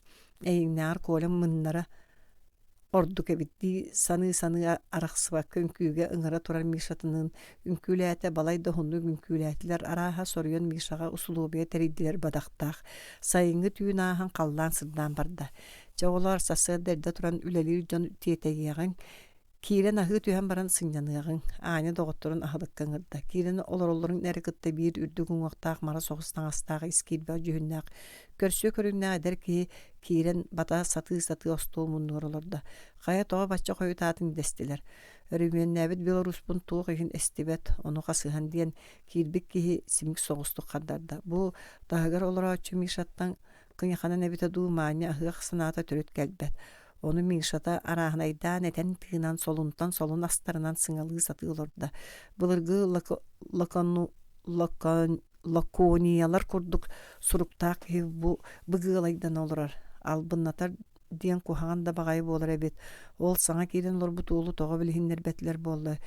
эйиҥнээҕэр куолан мыннара ордук эбитти саны арахсыбакка үҥкүүгэ ыҥыра турар Мишатынын үҥкүүлээтэ балай доһуннук үҥкүүлээтилэр арааһа соруйан Мишаҕа усулуубия тэрийдилэр бадахтаах сайыҥҥы түүн ааһан халлаан сырдаан барда дьэ олор сасыарда эрдэ туран үлэлиир дьон тиэтэйиэҕиҥ Киирен аһыы түһэн баран сынньаныаҕыҥ ааны доҕотторун аһылыккаҥырда киирен олороллоруҥ нэри кытта биир үрдүк уҥуохтаах мара соҕустаҥастаах искиирбэх дьүһүннээх көрсүө көрүҥнээх эдэр киирен бата сатыы остуу муннугар олорда хая тоҕо бачча хойутаатын дестилэр өрүмүөннээбит белоруспун туох иһин эстибэт ону хасыһан диэн киирбик киһи симик соҕустук хардарда бу таһыгар олорооччу Мишаттан кыñаханан эбитэ дуу маанньа аһыах санаата төрүт кэлбэт Onu Мишата арааһынайдаан этэн тыынан солун астарынан сыҥалыы сатыы олорда. Былыргыы лакониялар курдук суруктаах бу быгыалайдан олорар. Албыннатар диэн куһаҕан да баҕайы буолар эбит. Ол саҥа киирэн олорбут тоҕо билиһиннэр бэтлэр буолла.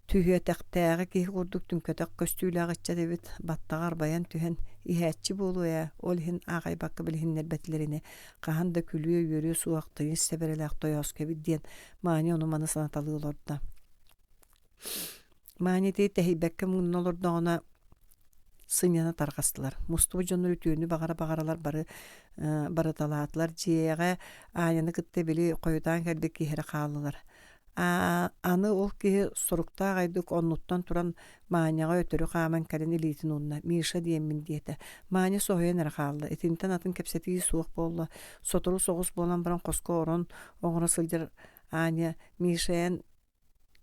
Түһүөтэхтээҕи киһи курдук түнкөтөх көстүүлээҕиччэ дебит баттаҕа арбайан түһэн иһээччи буолуя ол иһин ааҕайбакка билиһиннэр бэтлэрине хаһан да күлүө үөрүө суахтыйын сэбэрэлээх тоёоскэбит диэн маани ону маны санаталыы олорда маани тии тэһийбэккэ муунна олордоҕуна сыньяна тарҕастылар мустубу дьоннор үтүөнү баҕаралар барыталаатылар дьиэҕэ ааняны кытта били хойутаан кэлбик киһиэрэ хааллылар аны ол киһи соруктаах айдык оннуттан туран мааняга өтөрү хааман кэлэн илиитин уунна Миша диэммин диэтэ мааня соһуйан эрэ хаалла итинтэн атын кэпсэтии суох буолла сотору соҕус буолан баран хоско орон оҥоро сылдьар Аня Мишаэн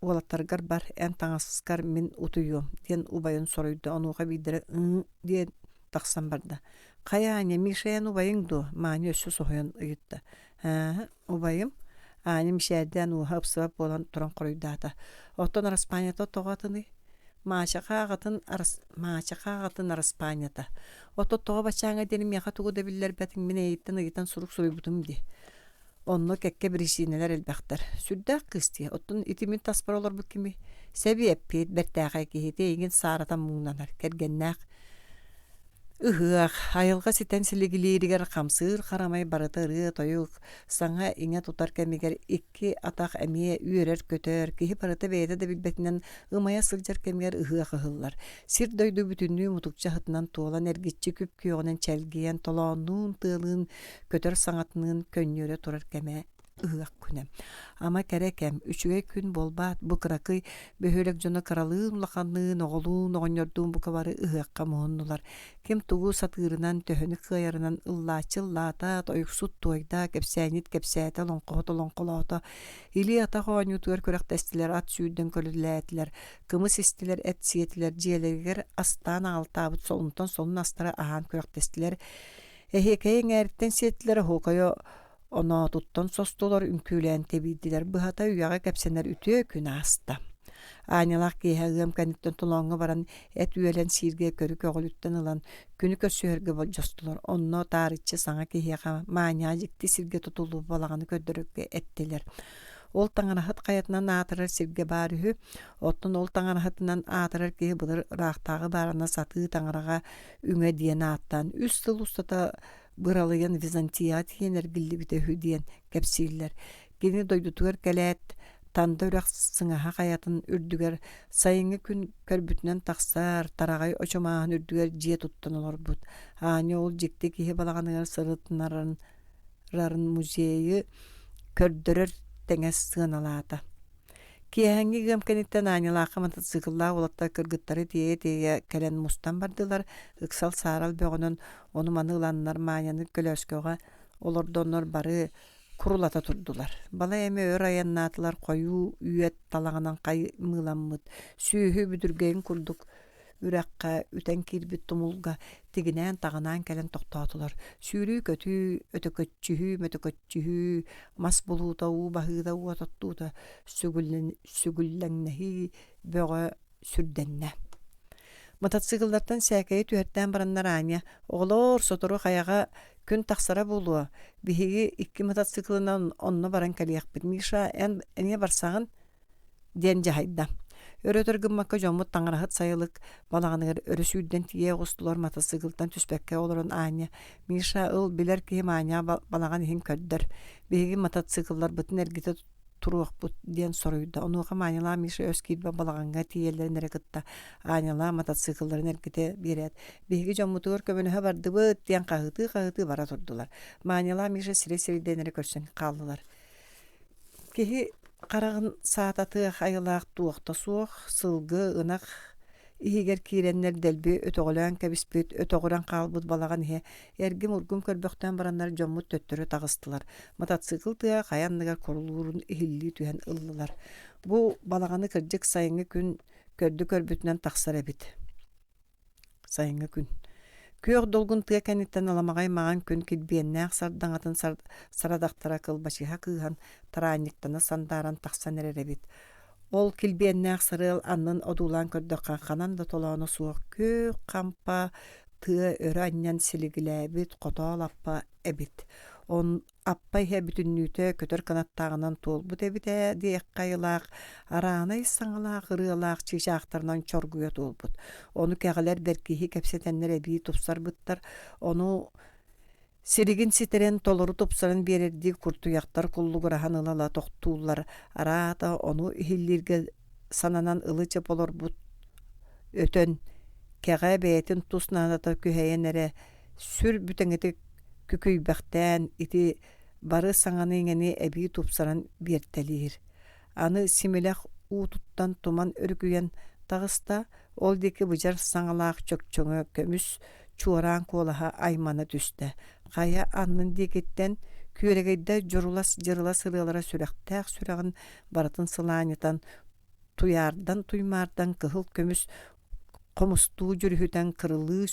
уолаттаргар бар эн таҥаскар мин утуйуом диэн убайын соруйда онуоха биирдэрэ диэн тахсан барда хая Аня Мишаэн убайың дуу мааня өссө соһуйан ыйытта убайым Аня Мишаэдэн уха ыпсыбап болан туран хоруйдаата оттон Араспаñата тоҕотыны маачахаагатын Араспаñата отто тоҕо бачааҥа дени миэха тугу да биллэрбэтиҥ мин эйиттэн ыйытан сурук суруйбутум ди онно кекке бирисиинелер элбэхтэр сүрдээх кыстия оттон итимин таспар олорбут кими сэби эппиит бэртээхэй киһити эйигин сааратан муҥнанар кэргэннээх ыһыах айылга ситэн силигилииригэр хамсыыр харамай барыта ырыы тойук саҥа иҥэ тутар кэмигэр икки атах эмиэ үөрэр көтөр киһи барыта бэйэтэ да билбэтинэн ымайа сылдьар кэмигэр ыһыах ыһыллар сир дойду бүтүннүү мутукча хытынан туолан эргиччи күп күйөҕүнэн чэлгиэн толооннуун тыалыын көтөр саҥатынын көнньүөрэ турар кэмэ ыһыах күнэм ама кэрэкэм үчүгэй күн болбаат бу кыракый бөһүөлэк дьоно кыралыын улаханныын оҕолуун оҕонньордуун бу кабары ыһыахха муһуннулар ким тугу сатыырынан төһөнүк хыайарынан ыллаачыллаата ойуксут туойда кэпсээнит кэпсээте лоҥкоһото или ата хооньуутугар күрэхтэстилэр ат сүүрдэн көлүлээтлэр кымыс истилэр эт сиэтилэр дьиэлэригэр астаан аалтаабыт солунтон солун астара аһаан күрэхтэстилэр эһиэкэйиҥ ээриттэн сиэттилэр хуукайо Ona tuttan sostular ünkülen tebiddiler. Bıhata üyağa kepsener ütüye gün asta. Aynalak geyhagım kanitten tulonga baran et üyelen sirge körük oğulütten alan günü kösüherge boljostular. Onno tarihçi sana geyhaga manyacıkti sirge tutulu balağını köddürükke ettiler. Ol taŋarahat kayatынан atırar sirge barıhı, ottun ol taŋarahatından atırar gehe budur raqtağı barana satı taŋaraga üŋe diyen attan. Üst yıl ustata bıralıyan Vizantiyat yener gilli bitehü diyen kepsiller. Geni doydutugar kelet, tanda üraq sıŋaha kayatın ürdüger, sayıngı gün körbütünen taqsar, taragay oçomağın ürdüger jiye tuttan olur bud. Hani ol jekte gehe balağanıgar sırıtınarın muzeyi kördürür teŋes sığınalata. Kiyahangi gömkenitten añalaqa motosikllar olatta kırgıttары tiye kelen mustan bardılar. Iksal saral böğünün onu manılanlar mañany kölösköga olordonlar bары kurulata turdular. Bala eme ör ayannatılar koyu üyet talağынан kaymılanmıt. Sühü büdürgeyin kurduk. Ürekka, üten kirbit tumulga, tiginen tağınan kelen toktatılar. Sürü kötü, mötökötçühü, mas bulutağı, bahıda uatattuğda, sügüllennehi, böğe sürdenne. Mototsikillardan säkäyi tühätten baranlar aña, oğlor sotoru hayaga gün taqsara buluğa. Bihigi iki mototsikilinan onna baran kaliyakbit. Misha, ene barsağın, diyen jahayda. Örötөр gımmakka jomut taŋarahat sayılık balağınıgar örüsüydен tiye oğustular motosikltan tüspekke oluran aña. Misha ıl biler ki hem aña balağan ihin köddür. Bihigi motosikillar bütün ergite turuq but diyen soruydu. Onuğa mañala Misha öskilbe balağanga tiyelerin erekıtta añala motosikillerin ergite biret. Bihigi jomutugur kömönühe bardı bıt diyen qahıtı bara turdular. Mañala Misha sire-siriden ere körsün qaldılar. Kehi qarağın saatatı ayılaq tuğta soğuk, sılgı, ınaq, ihiger kirenler delbi, ötoğulan kebispit, ötoğuran qalbıt balağın ihe, ergim urgum körbökten baranlar jommut töttürü tağıstılar. Mototsikl tığa qayanlıgar korulurun ihilli tühen ıllılar. Bu balağını kırcık sayıngı gün kördü körbütünen taqsar ebit. Sayıngı gün. Köyög dolgun tığa kanitten alamagay mağan kün kilbiyenneğ sardaŋatın saradaqtara kılbaşıha kıhan tarañyktana sandaran taqsan ererebit. Ol kilbiyenneğ sarıl annın odulan kördökkan kanan da tolağına suaq kök kampa tığa örü anyan siligilebit qotol appa ebit. On appa ihe bütünnüte kötör kanattağынан tolbut ebite diyek kayılaq, aranay saŋalaq, ırığalaq, çiçaqtarынан çorguya tolbut. Onu käğiler berkihi kepsetenler ebi tupsar bıttar, onu sirigin siteren toloru tupsarın bererdi kurtuyaqtar kullugurahan ılala toqtuğullar. Arata onu ihillirge sananan ılıçı bolor but ötön käğe beyetin tusnanata küheyenere sür büteŋeti küküybäktän iti bары saŋanyňyny ebi tupsaran bertelir. Any similek ututtan tuman örgüyen tağısta ol deki bujar saŋalaq çökçöŋö kömüs çuoran kolaha aymana düşte. Kaya annın diketten küregeyde jırılas ırılara sürektäk süregin baratın sılanyatan tuyardan tuymardan kıhıl kömüs komustu jürühüten kırılı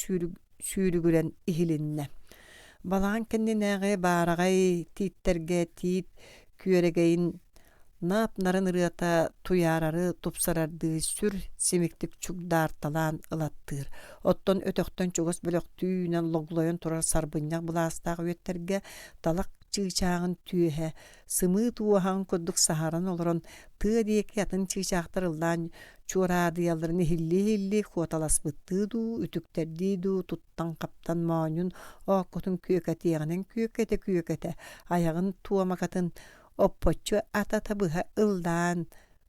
sürügülen ihilinne. Balağın kendine baragay titterge tit küregeyin napnarın ırıata tuyararı tupsarardı sür simiktik çugdar talan ılattır. Otton ötökten çogos bölök tüyünen logloyon turar sarbınyak bulastaq ötterge talak çığçağın tüyhe sımı tuğahan kodduk saharan olurun tığ diyek yatın çığçaqtarıldan çuğradiyallarını hilli kuotalas bıttıydu, ütükterdidu, tuttan kaptan mağanyun okkotun küyökete ayağın tuğamakatın oppoçu atata bıha ıldan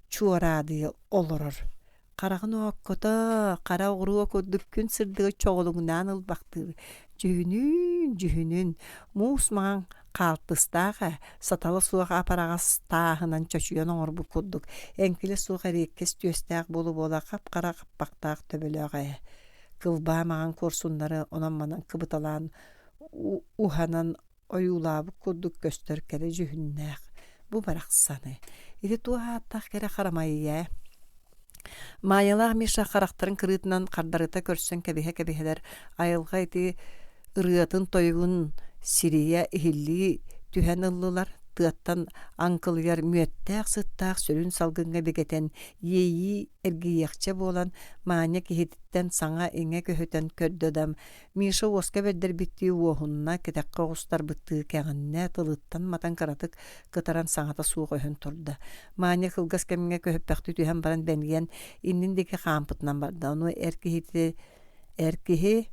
çuğradiyal olurur. Qarağın okkota, qara uğru okkuduk gün sırdığı çoğulundan ılbaktır. Cühünün, musman qaltıstağa, satalı suaq aparağas tağınan çöçüyen oğur bu kudduk. Enkili suaq erekkes tüestağ bolu bola qapqara qappaqtağ töbelöğe. Kılbağmağın korsunları onanmanan kıbıtalan, uhanan oyulabı kudduk göstörkere cühünnäq. Bu baraqsanı. Iti tuğattaq kere qaramayı. Mayalar Misha qaraktarın kırıtından qardarıta körsün kebiheler ayılga iti ırıatın toygun siriye ihilli түһэн ыллылар тыаттан анкылыгар мүөттәэх сыттаах сөрүн салгынга бегетен ейи эргиякча болан маанья киһититтен саҥа иҥэ көһөтөн көрдөдам Миша уоска бэрдэр битти уоһунна кэтэххэ оҕустар быттыы кэҕиннэ тылыттан матан каратык кытаран саҥата суох өһөн турда. Маанья кылгас кэмиҥэ көһөппэхти түһэн баран бэниэн иннин дики хаампытынан барда. Ону эркиһи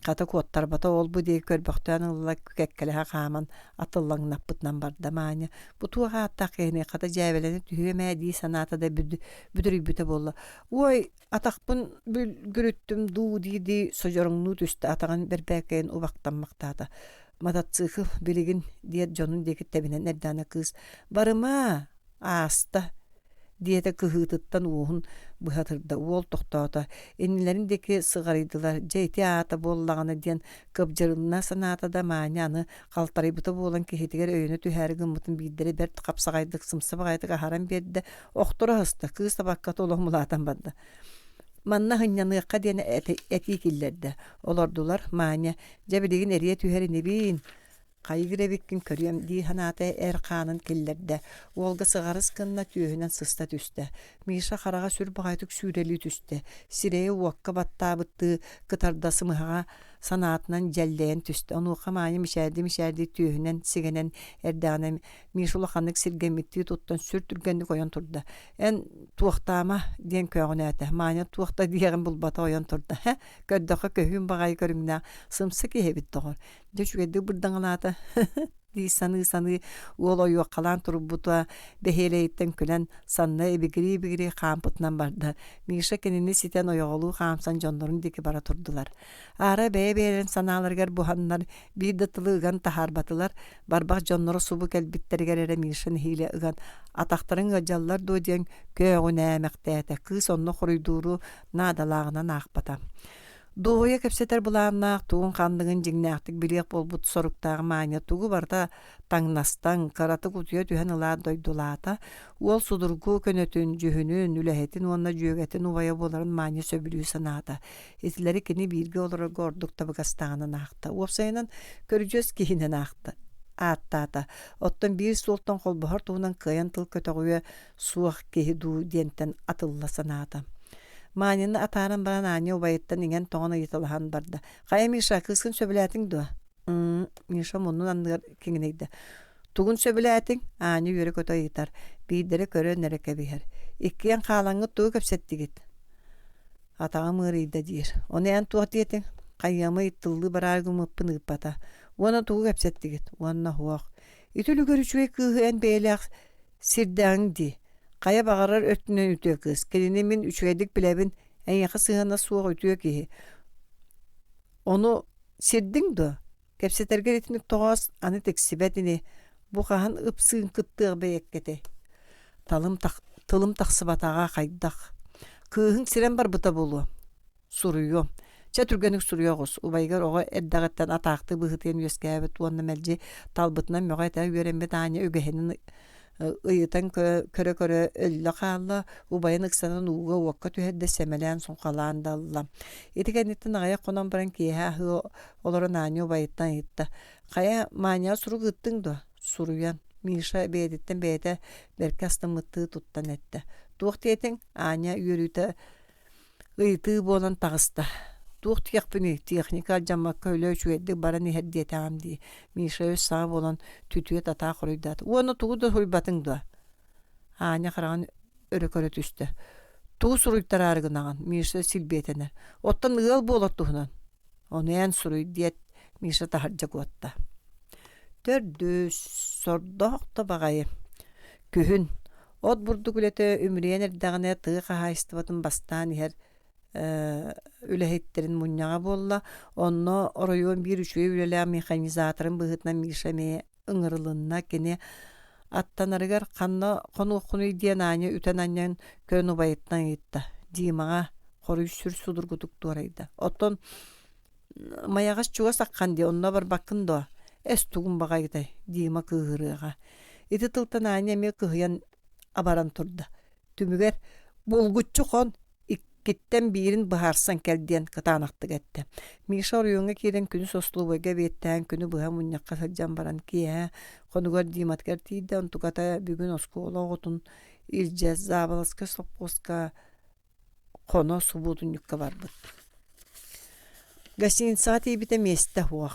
Ката куоттарбата олбу дии көрбөхтөөн ылла кэккэлэхэ хааман атыллаҥнаппытынан барда маанья. Бутуаха аттаккэни ката дьээбэлэни түһүэмээ дии санаата да бүдүрүйбүтэ болла. Уой атахпын бүрүттүм дуу дииди сожоруҥнуу түстэ атаҕын бербээкэйин убактаммактаата. Матацыыхы билигин диэт дьонун диэкит тэбинэн эрдээнэ кыыс. Барыма ааста диэtä кыһыытыттан уоһун быһатырда уол тохтоото иннилэрин диэки сыҕарыйдылар дьэйти аата буоллаҕына диэн кыпдьарынна санаата да мааньа аны халтарыйбыта буолан киһитигэр өйүнэ түһээри гыммытын биирдэри бэрт хапсаҕайдык сымсыбаҕайдык аһаран биэрдэ охтора ыста кыыс табакката олоһмулаатан барда. Манна хыннyaныакка диэн этии киллэрдэ олордулар мааньа дьэ эрие түһэри небиин Кайгыребиккин көрүөм дии ханаата эрхаанын киллерде. Уолга сыгарыс кынна түйөһүнэн сыста түстэ. Миша харага сүр багайтык сүүрели түстэ. Сирее уакка баттаабытты кытарда сымыхага санаатынан жэллээн түстэ. Онуха маани мишээрди түйөһүнэн сигенен эрдэҕинэ Мишула ханнык сиргеммитти туттан сүр түргэнник ойон турда. Эн туохтаама диэн көөгүнээте. Маани туохта диэҕин булбата ойон турда. Көрдөхө көһүүн багай көрүңнää сымсы киһэбит тоҕор. Дөчүгэдди бурдаҥанаата дии саны уол ойуа калаан турбутуа бэһиэлэйиттэн күлэн санна эбигири хаампытынан барда. Миша кэнини ситэн ойоҕолуу хаамсан дьоннорун дики бара турдулар. Аара бэйэ-бэйэрэн санааларыгар буһаннар биирдэ тылы ыган тахаарбатылар. Барбах дьонноро субу кэлбиттеригэр эрэ Мишаны хиилэ ыган атахтарын ыджаллар дуо диэн көөгүнээмэхтээте кыыс онно хоруйдууру наадалааҕынан аахпата. Доуя кэпсетер булааннаах тугун ханныгын жиңнээхтик билиэх болбут соруктааҕы мааньа тугу барда таҥнастаң караты кутуйа түһэн ылаа дойдулаата уол судургуу көнөтүн жүһүнүн үлэһэтин уонна дьүөгэтин убайа буоларын мааньа сөбүлүү санаата. Итилэри кини бииргэ олоро гордук табыгастааҕынан аахта. Уопсайынан көрүжөс киһинэн аахта. Ааттаата. Оттон биир суолтон холбоһор туунан кыайан тыл көтөҕүө суох киһи дуу диэнтэн атылла санаата. Мааньаны атааран баран Аня убайыттан иңен тоҕон ыйытылаһан барда. Хая Миша, кыыскын сөбүлээтиң дуа? Миша муннун анныгар киңинейди. Тугун сөбүлээтиң? Аня үөрэ көтө ыйытар. Биирдери көрө нэрекэ биһэр. Иккиэн хаалаҥҥы тугу кэпсэттигит. Атаҕа мыырыйда диир. Ону ээн туох диэтиң? Хайыама ыйыттыллыы барааргымыппын ыыппата. Уона тугу кэпсэттигит. Уонна хуох. Итүлү көрүчүгэй кыыһы эн бэйэлээх сирдээҥ дии. Кая бағарар өттүнөн үтүө кыз. Келини мин үчүгэдик билебин эйяха сыһына суох үтүө киһи. Ону сирдиң до. Кэпсетергер итник тоҕос аны тексибетини. Бу хаһан ыпсыын кыттыах бэйэккете. Тылым тахсыбатаға хайдах. Кыыһың сирен барбыта болу. Суруйо. Ча түргенік суруйоғыз. Убайгар оға эрдағыттан атақты быһытыен үескәбет уонна мэлжи талбытынан мөҕэ этэ үөрэмбет Аня үгэһинин ыйытан көрө өллө хаалла убайын ыксанан ууга уокка түһэрдэ сэмэлээн сунхалаан далла. Итикэнниттэн аҕая хонон баран киэһэ аһыы олорон Аня убайыттан ыйытта. Хая Маня сурук ыттың до? Суруян. Миша бэйэдиттэн бэйэтэ берке астыммыттыы туттан этте. Туох тиэтиң Аня үөрүүтэ ыйытыы буолан тагыста. Туох тиэхпини техника жаммакка өлөө үчүгэддик баран иһэр диэтэҕим дии. Миша өс саа болан түтүөт атаа хоруйдаат. Уону тугу да хуйбатың дуа. Аня хараҕын өрөкөрө түстэ. Тугу суруйттараарыгынаҕын. Миша силбиэтэнэр. Оттон ыал буолат туһунан. Ону эн суруй диэт Миша таһардьа куотта. Төрдүс сордоохта багайы. Күһүн. От бурдук үлэтэ үмүрийэн эрдэҕинэ тыы хаһаайыстыбатын бастаан иһэр үлэһиттерин мунняга болла. Онно оройуон биир үчүгэй үлэлээх механизаторын быһытынан Миша мээ ыҥырылынна кини аттанарыгар ханна хонуоххунуй диэн Аня үтэн аньян көн убайыттан ыйытта. Димаға хоруй сүр судургутук туарайда. Оттон маягас чугас аккан ди онно барбаккын доа. Эс тугун багайдай Дима кыыһырыаҕа. Ити тылтан Аня мээ кыһыйан абаран турда. Түмүгэр булгуччу хон Kitten birin baharsan keldiyen kataanaqtık ette. Mişa oruyunga kiden günü sosluğuyga betten günü bıha munyakka sajjan baran kiye. Konugar dimatkar tiyde ontukata bugün oskoola otun ilcez zabalaska sopkoska kono subutun yukka barbıt. Gasin saati bite meste huaq.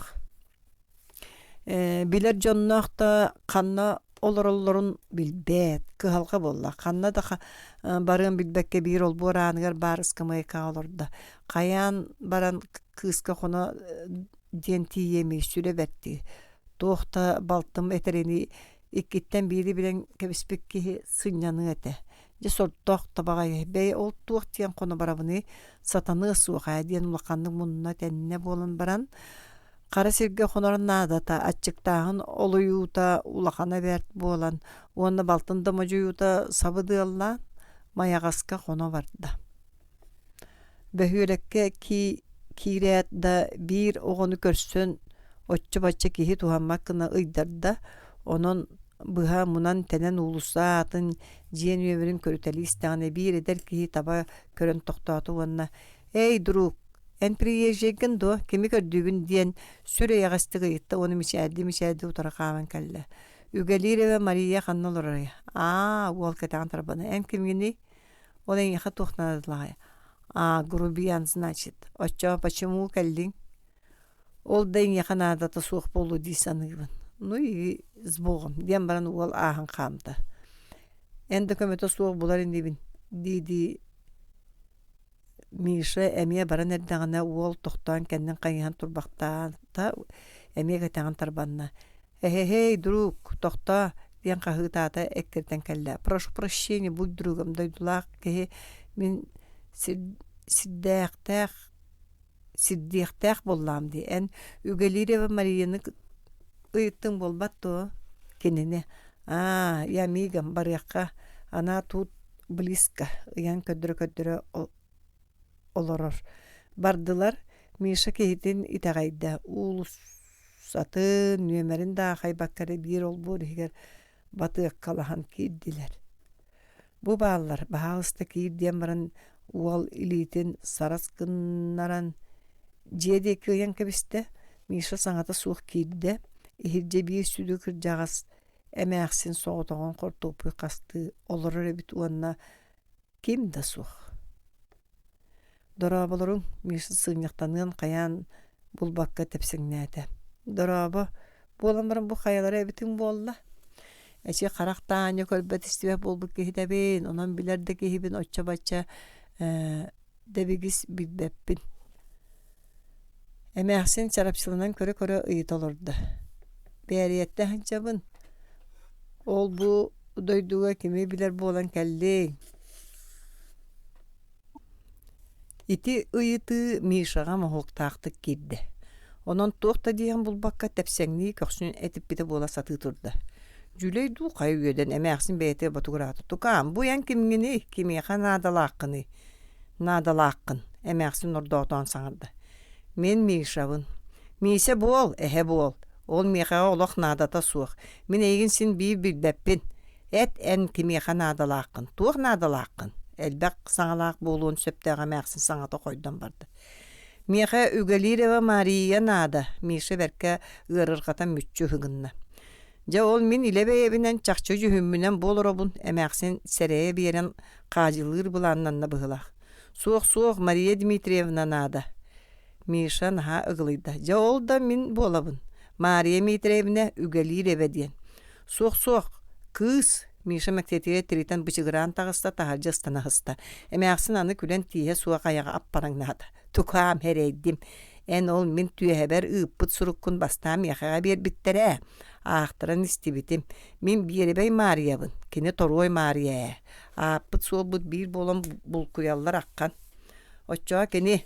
Biler jonnaqta kanna olorolorun bilbet kıhalqa bolla. Kanna da barın bilbekke bir ol boranıgar barıskımaya kağılırdı. Kayan baran kıska kona denti yemi süre berdi. Tohta baltım eterini ikkitten biri bilen kebispekki sınyanı ete. Je sortoq tabagay bey ol tuq diyen kona barabını satanı suqa diyen ulaqanның munna tenne bolan baran Kara sirge honoran nadata açıktağın oluyuta ulaqana bert bolan onu baltında mojuyuta sabıdığılla mayagaska hono vardı. Behürekke ki kiriyat da bir oğunu görsün otçu baçı kihi tuhanmakına ıydarda onun bıha munan tenen ulusa atın ciyen ömürün körüteli istane bir eder kihi taba körün tohtatı onunla ey duruk en priyejekin do kimi gördüğün diyen süre yağıstığı gitti onu mişerdi utara kavan kelle. Ügelire ve Maria kannal oraya. Волка tarafına en kimini olan yaha tohnadılar. Грубиян значит. Очо почему келдин? Ол ден яха надата сух болу дисаныгын. Ну и с Богом. Дем баран ол ахан камда. Энде көмөтө сух булар индибин. Диди Миша эмие баран эрдагана ол тохтан кенден кайхан турбактан та эмие кетаган тарбанна. Хей, друг, тохта диен кахытата эккертен келле. Прошу прощения, будь другом, дойдулак ке мен Siddiqtaq bollam di. En Ügelire ve Maria'nı ıyıttın bolbatto kenine. Ya migam barıqqa ana tut bliska. Yan ködürü oloror. Bardılar Mişa kehitin itagayda. Ulus satın nömerin da haybakkare bir olbur higer batı kalahan kiddiler. Bu bağlar bahağısta kiddiyen baran Ual ilitin saraskınnaran jede kıyan kebiste Mişa sanata suq kidde ihirce bir südü kırjağas emeğsin soğuduğun kortopu kastı olur ebit uanna kim da suq. Dorabaların Mişa sığınıqtanın kayan bulbakka tepsignete. Doraba bolanların bu kayalara ebitin bolla. Eşi qaraqtan yokölbet istibep bolbuk kehidebin onan bilerde kehibin oçça baçça debigis bilbeppin. Emeğsin çarapçılığından köre ıyıt olurdu. Beriyette hancabın. Ol bu doyduğu kimi bilir bu olan kelli. İti ıyıtı Mişağa mahok taqtık girdi. Onun tuğta diyen bulbakka tepsenliği köksün etip bide bola satı turdu. Jüley du kayıyodan emeğsin beyete batuğratı. Tukam bu yan kimgini kimiyaqa nadalaqqın. Emeğsin ordoğdan sanırdı. Men Mişavın. Mişe bol, bol. Ol miyaqa olaq nadata suq. Men egin sin bir bilbeppin. Et en kimiyaqa nadalaqqın. Tuğ nadalaqqın. Elbaq sanalaq bolun söpteğe emeğsin sanata koydan bardı. Miyaqa Ügelire ve Maria nada. Mişe berke ırırqatan mütçü hıgınna. Ja ol min ilebe ebinden çaqçı jühümmünen bolorobun emeğsin sereye beren qajılır bulananna bıhılaq. Soğuk Maria Dmitrievna nada. Mişa naha ıgılıydı. Ja ol da min bolabın. Maria Dmitrievna Ügelire diyen. Soğuk kız Mişa mektetiye triten bıçıgıran tağısta taharcastana hısta. Emeğsin anı külen tiye soğuk ayağı apparan nada. Tukam hereydim. En ol min tüye haber ıppıt surukkun bastam yağa bir bittere. Ahtaran istibitim. Min bir bey Maria'bın. Kine toruy Maria'ya. Apıt soğuk bir bolan bulkuyallar akkan. Oçağa kini.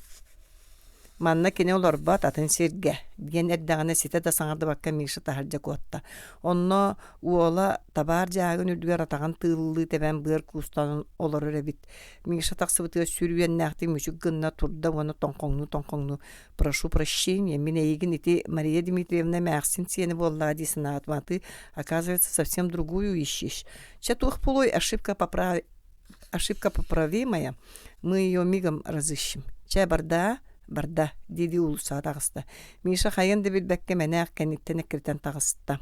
Manna kine olur bat atın sirge. Diyen eddağına site de sanardı bakka Mişa taharca kotta. Onunla uola tabar jağın ürdüger atağın tığıllığı teben bığır kustan olur ebit. Mişa taksıbıtıya sürüyen nähti müşük gınna turda onu tonqoğnu. Прошу прощения, меня егин ити Мария Дмитриевна Мяхсин сені болла дисына атматы, оказывается, совсем другую ищешь. Чатух полой ошибка ошибка поправимая, мы ее мигом разыщем. Чай барда, диди улуса тағыста. Миша хайын дебіл бәкке мәнәқ кәнеттен әкіртен тағыста.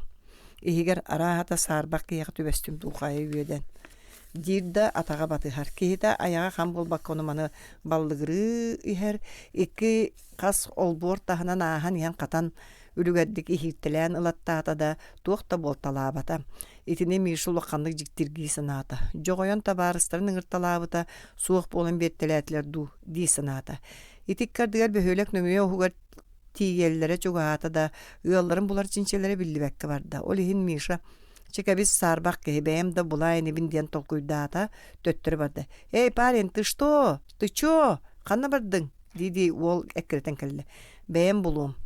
Игер арахата сарбақ кияқ түбәстім тұқайы үйеден. Дирда атаға батыхар. Кейта аяға қам бол баққоны маны баллығыры үйер. Екі қас олбор тағынан ағын ең қатан үлігәддік ихиртілән ылаттағата да туақта бол талабата. Етіне мишул ваққандық жіктіргі сыната. Жоғайон табарыстарын ыңырталабыта суық болын беттіләтілер ду дей сыната. Етік кардығар бөхөлек нөмее оғығар тиелләре чугаата да ыалларын булар чинчелләре биллибәккә барда. Ол иһин Миша чекабис сарбак кебем да булай не бинден толкуйдата төттөр барды. Эй, парень, ты что? Ты чё? Канна бардың? Диди ол эккертен келде. Бәем булум.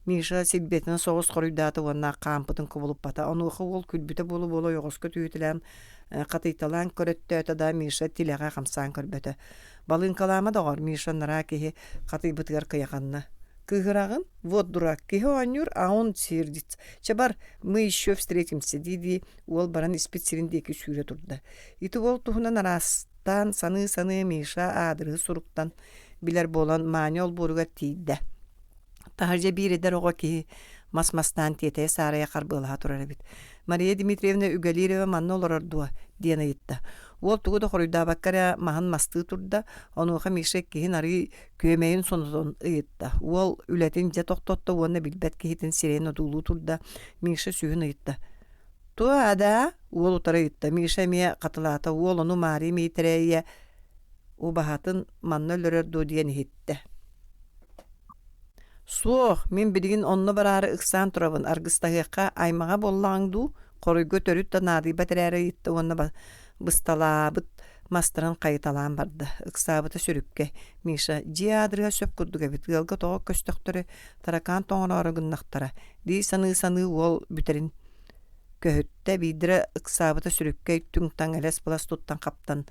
Миша сиббетин соғыс коруйдата онна кампытын кубулуп бата. Онуқы ол күлбүтө болу йоғысқы түйітілен қатыйталан көрөттөті да Миша тилеға қамсан көрбөті. Балын калама дағар Миша нара кеһи қатыйбытыгар кыяқанна. Кыгырагын, вот дурак, кихо анюр, а он сердится. Чабар, мы еще встретимся, диди, уол баран испит сиріндеки сүйре турда. Ити уол тухуна нарастан, саны Миша адыры суруктан, билер болан мани ол боруга тиидде. Тахаржа бир эдер оға ки мас-мастан тетeye сарая карбылаға турар бит. Мария Дмитриевна Үгалирева манна олар дуа, диена етті. Ол тугу да хоруйда баккара махан масты турда, онуға Миша кихин ары көмейін сонудан ыйытта. Ол үләтін жа тоқтотта, оны билбет кихитин сирена дулу турда, Миша сүйін ыйытта. Туа ада, ол утара ыйытта. Миша мия қатылата, ол ону мари мейтерейе, убахатын манна өлөрөр ду диен хитте. Суох, мен бидигин онны барары ыксан турабын, аргыстағыqqa аймаға боллаңду, коройго төрүт да нады батырары ыйытты, оны бысталабыт мастырын қайыталан барды. Ыксабыты сүрүкке. Миша, жиадырыға сөп күрдігі бит. Ғылғы тоғы көстіқтірі таракан тоңын арығыннақтара. Дей саны ол бүтерін көхітті бейдірі ыксабыты сүрүкке түңтан әлес бұлас тұттан қаптан.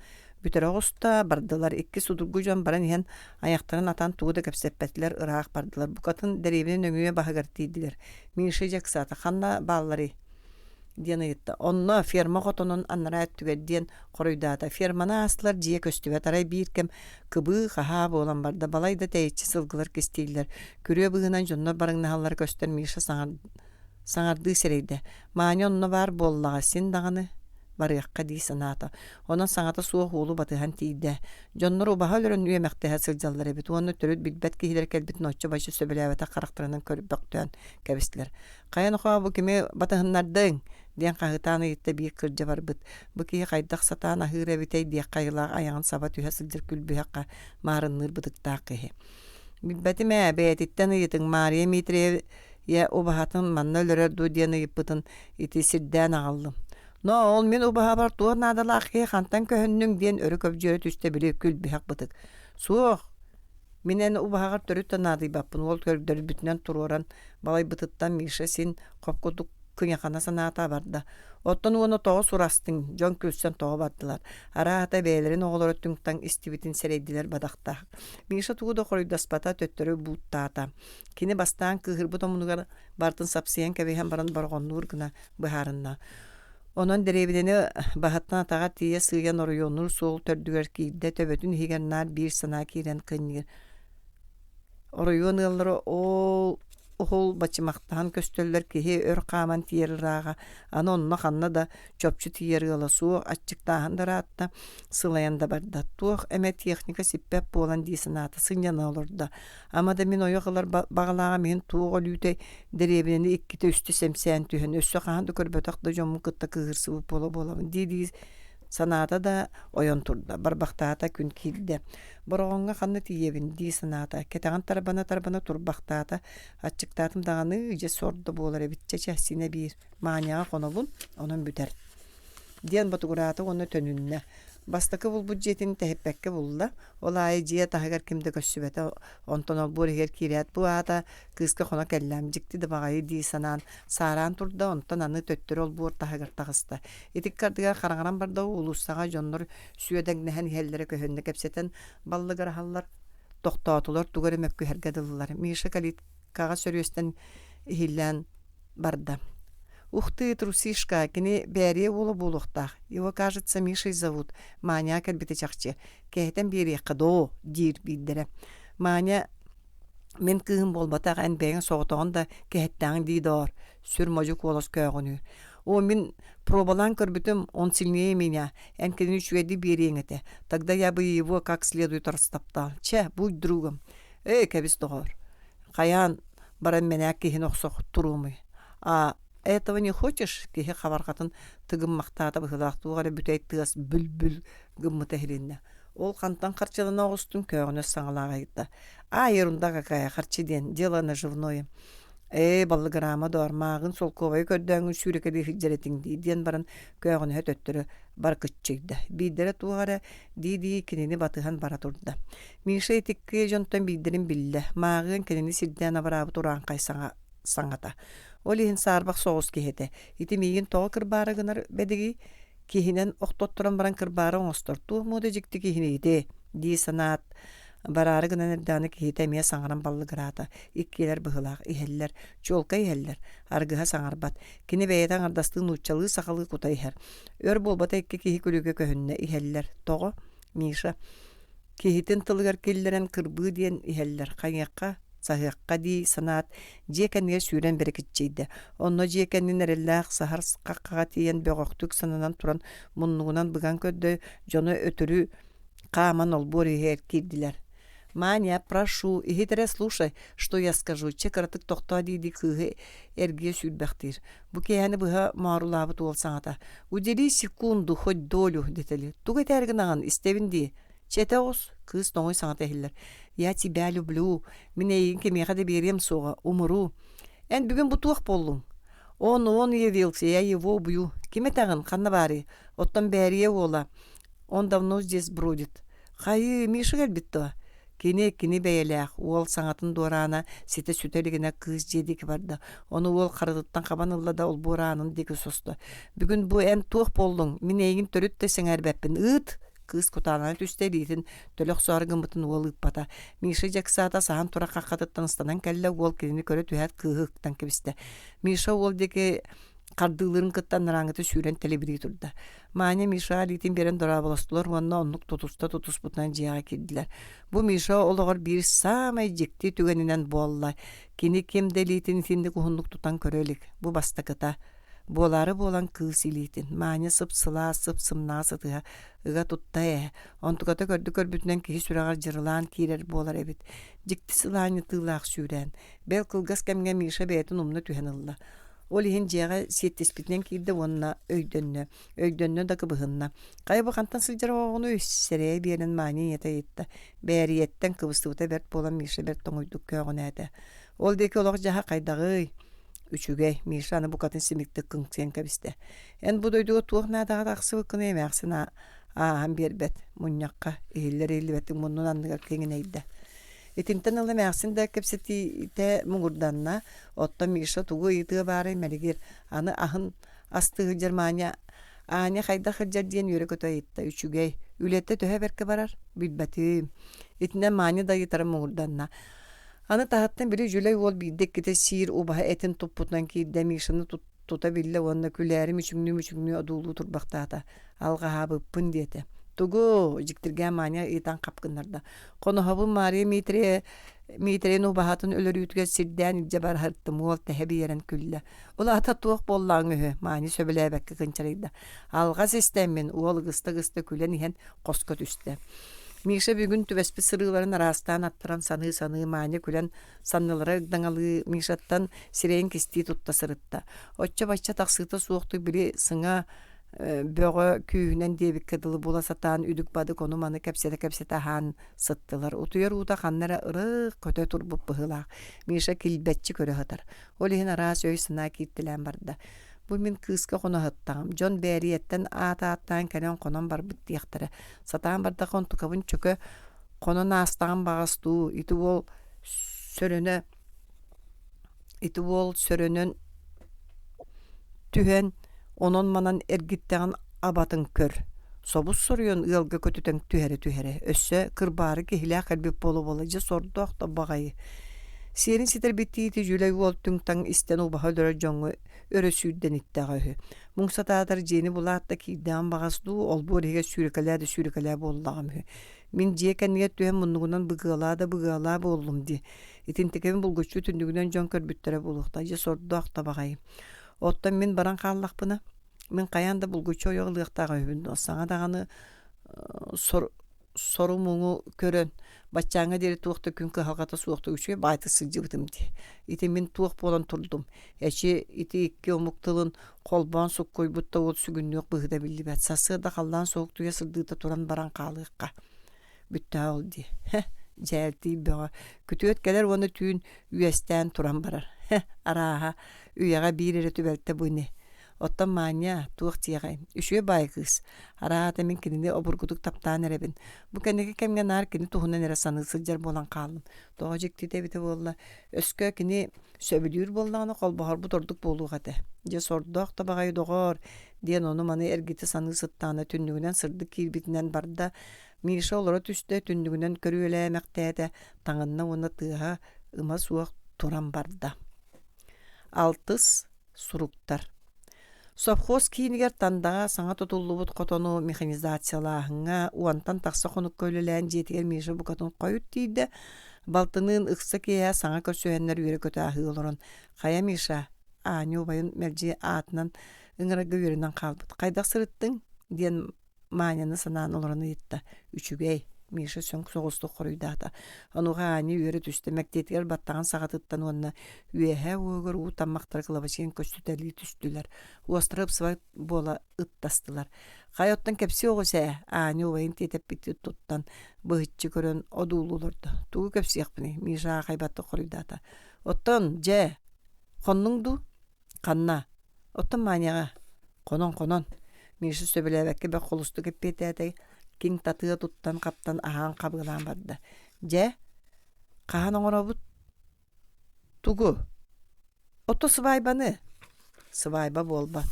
Бүтер оғыста бардылар. Екі судыргу жон баран ен аяқтарын атан туғыды кәпсеппәтілер ырақ бардылар. Бұқатын дәребінен өңіе бағығар дейділер. Миша жақсаты. Қанна баллары диэн ыйытта. Онно ферма хотонун аннара түгәдден коройдата. Фермана аслар жие көстүбе тарай биркем кыбы хаха болан барда. Балай да тәйчі сылгылар кестейлер. Көрө быгынан жонно барыңнаһаллар көстер Миша саңарды серейде. Мани онно бар боллага син даганы барыакка дий саната. Онон саңата суох уулу батыхан тиийде. Жоннор убаха өлөрөн үйемектеһе сылжаллар эбит. Онно төрөт билбет киһилер келбит ноччо башы сөбөлөбөтө карактарынан көрбөктөн кебистилер. Каян хоо бу кеме батыһыннардың диэн қағытаны етті бейік кірджі бар бұд. Бұ кейі қайдақ сатан ахыр әбітей дейік қайылақ аяғын саба түйе сылдыр күлбіяққа марынныр бұдықтақ кеге. Бәті мә бәйететтен ұйытың Мария Митрея обағатын манна өлірер ду диэн ұйыппытын еті сирдән ағалым. Но ол мен обаға бар туғын адалақ кеге қантан көхіннің диэн өрі көп жөрі түсті біле күлбіяқ бұдық. Суық, менен обағағар төріттен ады баппын. Ол көрдер бүтінен тұроран балай бұтыттан Миша сен қопқұдық күньяқана саната барда. Оттон уону тоғы сурастың, жон күлсен тоғы бардылар. Арата бәйлерін оғылары түңтан истибитин серейділер бадақта. Миша туғыда қоройдаспата төттөрі бұттаата. Кені бастан кығырбыт омынығар бартын сапсиян кәбейхен баран барғоннуыр гына бұхарынна. Онон деребідені бағаттан атаға тие сыйан орыйонур сол төрдігер кейді төбөтін хигеннар бір сана кейрен көнігер. Орыйон ыллары ол бачымақтан көстөллөр кеһи өр қаман тиерраға. Аны онна қанна да чөпчү тиері ала суық атчықтағын даратта сылаянда барда. Туық әмә техника сиппәп болан дейсін аты сынjana олырда. Ама да мен ойықылар бағалаға мен туық олүйте деребінені иккіті үсті сәмсән түйін. Өссі қағанды көрбөтіқті жомын қытта кығырсы бола-боламын. Дейді саната да ойон турда. Барбақтата күн келді. Борғонға қанны тиебін дей саната. Кетаған тарбана турбақтата. Атчықтатым дағаны үйже сорды болар. Бітче чәсіне бір маняға қонылын, оның бүтер. Ден бұтығыраты оны төнінне. Бастықы бұл бүджетін тәхіппәкке бұлда. Олай жия тағығар кімді көссібеті. Онтон ол бұл егер керет бұл ата кызқы қона кәлләм жікті дыбағайы дей санан. Саран тұрда онтон аны төттір ол бұл тағығар тағысты. Етік кардыға қарағаран барда ұлыстаға жонлар сүйедәгнәһән хәлләре көһөнне кәпсетен баллыгар халлар тоқтатылар тугары мәккү хәргәдыллар. Миша калиткаға сөрөстен хиллән барда. Ух ты, трусишка, кини бәрие улы булуқтақ. Его, кажется, Мишей зовут. Маня кәлбеті чақчы. Кәйтен бері қыдо, дир биддері. Маня, мен кыым болбатақ ән бәйін соғытығын да кәйттәңін дейдор. Сүр можук олыс көғыны. О, мен пробалан көрбітім, он сильнее меня. Ән кәдін үшуәді береңеті. Тогда я бы его как следует расстоптал. Че, будь другом. Кәбіс доғыр. Қаян баран мәнәк кейін оқсоқ тұрумы. Этого не хочешь? Кихе хабарқатын тыгым мақтата бұхылақтуғары бүтәйт тығас бүл-бүл гыммы тәхілінне. Ол қантан қарчылын оғыстың көғіні саңылаға етті. Ерунда какая харчиден, дело наживное. Баллы грама дормағын сол ковай көрдәңін сүйрекеді хиджаретің дейден барын көғіні хөт өттірі бар күтчейді. Бейдері туғары дейді кенені батыған бара тұрды. Миша етікке жонтан бейдерін білді. Мағын кенені сілден абырабы тұран қай саңата. Ол ехін сарбақ соғыз кехеті. Ити мейін тоғы кірбары гынар бәдігі кехінен оқтоттыран баран кірбары оңыстырту моды жікті кехіне ете. Дей санат барары гынан әрданы кехеті әмия саңаран баллы гырата. Иккелер бұғылақ, ихеллер, чолка ихеллер, аргыға саңарбат. Кені бәйетен ардастығын ұтчалығы сақалы құтай хәр. Өр болбата икке кехи көліге көхінне ихеллер. Тоғы, Миша. Кехетін тылығар келлерен кырбы дейін ихеллер. Қаңяққа сағыққа дей санат жекенге сүйрен берекетчейді. Онно жекеннен әрелләқ сахар қаққаға тиен бөғіқтік санынан тұран мұннығынан бұған көдді жоны өтірі қаман ол бори еркейділер. Маня, прошу, ихитере слушай, что я скажу. Чекаратык тоқта дейді кығы әрге сүйдбәқтір. Бұ кейәні бұға марулабы туол саңата. Удели секунду, хоть долю, детели. Тугай тәргінаған, истевінді. Чете оғыз, кыз тоңой саңата әхілер. Я тебя люблю. Мен әйін кемеға да берем соға, умыру. Ән бүгін бұтуақ болдың. Он явился, я его убью. Кеме тағын, қанна бары. Оттан бәрие ола. Он давно здесь бродит. Қайы, Миша кәлбітті. Кені бәйеләқ. Ол саңатын дорана сеті сүтелігіне кыз жедекі барды. Оны ол қарыдыттан қабан ұллада ол боранын декі состы. Бүгін бұ ән туық болдың. Мен әйін түрітті сәңәр бәппін. Кыз кутанан түстелейтін төлөк саргымытын ол ыппата. Миша жаксата сахан тура қаққатыттан станан кәлі ол келіні көрі түйәт кығықтан кебісті. Миша ол деке қардылырын кыттан нараңыты сүйрен телебірі тұрды. Маня Миша алитин берен дора боластылар, онна онлық тутус бұтынан жиға келділер. Бұ Миша олығыр бір самай жекті түгенінен болла. Кені кемделейтін финді құхынлық тұтан көрелік. Бұ баста кыта. Болары болан кыз илейтін. Маня сыпсыла, сыпсымна сытыға ыға тұттай. Онтуғата көрбүтінен кей сүрағар жырылан кейлер болар әбет. Жекті сыланы тылақ сүйрен. Бәл кылгас кәмге Миша бәйтін умны түхен ылла. Ол ехін жеға сеттеспітінен кейді онына өйдөнні да кыбығынна. Қайбы қантан сылжар оғыны өссерее берін Маня ета етті. Бәрiyеттен кыбыстыуыта бәрт болан Миша бәрт тоңойдық көғын әді. Ол декі олақ жаға қайдағы үчүгей Мишаны букатын семикті кыңсен кәбісті. Ән бұдойдуға туғнадағы тақсы бұқын емәқсін ағам бербет. Мұньяққа ейлер бәттің мұнын андығар кеңін әйді. Етінтен ылы мәқсін дә кәпсеті мұғырданна отта Миша туғы етігі бары мәлігер. Аны ахын астығы Германия Аня қайда қыржар дейін өрі көті етті. Үчүгей үлетті төһе бәркі барар. Білбәтім. Етінен Маня да етары мұғырданна. Аны тағаттан бірі жүлей ол бейдек кете сиір обаға әтін топпутынан кейді Мишаны тута білі онына күләрі мүчігні адулу тұрбақтата. Алға хабы пын деті. Тугу жіктірген Маня етан қапқынларда. Қоны хабы Мария мейтрен обағатын өлірі үтіге сирден үлже бар ғырттым ол тәхәбі ерін күлі. Ол ата туық боллаң үхі Маня сөбілі әбәккі қынчарайды. Алға сестәммен ол ғысты күлен ехен қосқыт үсті. Миша бүгін түбәспі сырыларын арастан аттыран саны Маня күлен саннылары ыңдаңалы Мишаттан сирейін кесті тұтта сырытта. Отча бачча тақсыты суықты білі сыңа бөғі күйінен дебік кәділі бола сатан үдік бады кону маны кәпсеті хан сыттылар. Утуер ута ханнара ырық көте турбуп бұғылақ. Миша келбәтчі көрі ғытар. Ол ехін арас өй сына кейттілен барды. Бұл мен кызға қоны ғыттағым. Жон бәрiyеттен ата-аттан кәлен қонан бар бітті яқтыры. Сатан барды қонтықабын чөкі қонын астаған бағасту. Иті ол сөрінен түхен онон манан әргіттеген абатын көр. Собус соруен ұялғы көтітен түхәрі. Өссі кырбары кехілі қылбіп болу жа сорды оқты бағайы. Serin sitir bittiği jülay voltun tan isten ubaha dörö jongu örösüden ittağıhı. Mungsatatar jeni bulatta ki dam bağasdu ol bu rege sürükale bollağımı. Min jeken niyet tühem munnuğundan bıgıla bollum di. İtin tekemin bulguçlu tündüğünden jon körbüttere buluqta. Je sordu aqta bağayım. Ottan min baran qallaq buna. Min qayanda bulguçu oyoğlığıqtağı hübün. Osana dağını soru muğu körön. Bachanga deri tuğda künkü halkata suğda üçüge baytı sıcıbıdım di. İti min tuğ bolan turdum. Eşi iti ikki omuktılın kolban soq koy butta ol sügünlük bıhıda bildi bet. Sası da kallan soğuk tuya sırdıqta turan baran qalıqqa. Bütta oldu. Jelti bağa. Kütüet geler onu tüyün üyesten turan barar. Araha üyaga bir ere tübelte bu ne. Ottan manya tuğ tiyagayım. Üşüye baygız. Araha minkini oburguduk taptan erebin. Bu kendiki kemgen arkini tuğunan ere sanığı sıcar bolan kalın. Doğa jekti de bite bolla. Öskö kini söbülür bollağını kol bahar budurduk boluğa de. Je sorduq da bagayı doğar. Diyen onu manı ergiti sanığı sıttağına tündüğünden sırdı kirbitinden barda. Mirişe olara tüste tündüğünden körüyle mektede. Tağınna ona tığa ıma suaq turan barda. Altız suruktar. Sovxoz kiyiniger tandağa sağa tutulubut kotonu mexanizasiyalarına uantan taqsa konuk köylülən jetiger mirişe bu katın koyut deydi. Baltının ıqsa kiya sağa körsöyenler üyere kötü ahı olurun. Kaya mirişe ani obayın merci atından ıngıraga üyerinden kalbıt. Qaydaq sırıttın diyen manyanı sanaan olurunu yitti. Üçügey mirişe sönk soğustu koruydaata. Onuğa ani üyere tüstemek deytiger battağın sağatıttan onunla üyehe uğur utanmaqtır kılabaşen köstüteli tüstüler. Uastırıp sıvay bola ıttastılar. Qayottan kepsi oğuse ani obayın tetep bitti tuttan bıhıtçı körün odulu olurdu. Tuğu kepsi yakpini mirişe qaybattı koruydaata. Ottan je konnungdu kanna. Ottan manyağa konon. Mirişe söbelevekke be kolustu keppetete king tatıya tuttan kaptan ahan kabılan barda. Je kahan oğrabut tugu. Otto sıvaybanı. Sıvayba bolba.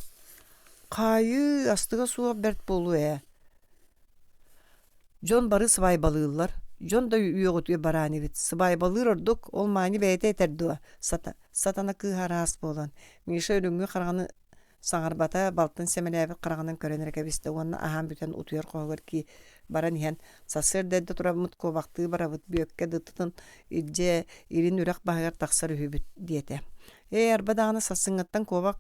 Kayı astıga suğa bert bolu Jon barı sıvaybalığılar. Jon da yoğutuyor barani bit. Sıvaybalığır orduk olmayını beyte eterdi. Satana kıhar has bolan. Mirişe ölümü qarağını Sağarbata baltın semelevi qarağının körenerek ebiste onu ahan büten utuyor qoğur ki baran ihan sasır dedde turabımıt kovaqtığı barabıt büyökke dıtıtın ilce irin ürek bahayar taqsar ühübüt diyete. Arbadağını sasыңıttan kovaq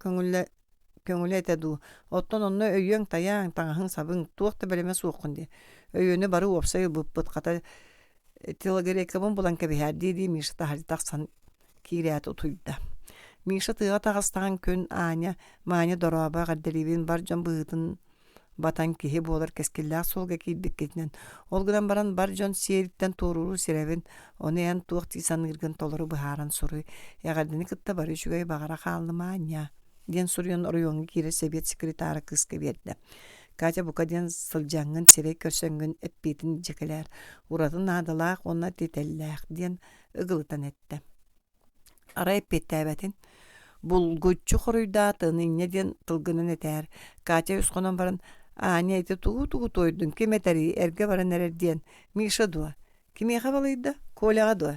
köngülü etedu. Otton onu öyön tayağın tağın sabın tuğda böleme suuqun di. Öyönü barı opsayı bıppıt qata tilagerekabın bulan kebiher dedi mirşita hali taqsan kiriyat utuyda. Mirişe tığa tağıstan kön anya manya doraba gaddelibin bar jon bıhıtın batan kihi bolar keskiller solga kilbeketinden. Olgudan baran bar jon siyeritten toruru sirevin onu yan tuğ tisan ırgın toluru bıharan soru. Yagardini kıtta barı şugay bağara kallı manya. Den soruyon oruyongi kire sebiyet sekretara kıska verdi. Kaca buka den sılcangın sire körsöngün eppetin cekeler. Uradın adalaq ona deteller den ıgılıtan etti. Ara eppettäbetin bulguççu koruydatın inneden tılgının eter. Kaça üskonan baran ani eti tuğu toydun kemeteri erge baran erer diyen Mişa dua. Kimi xabalıydı? Kolağa dua.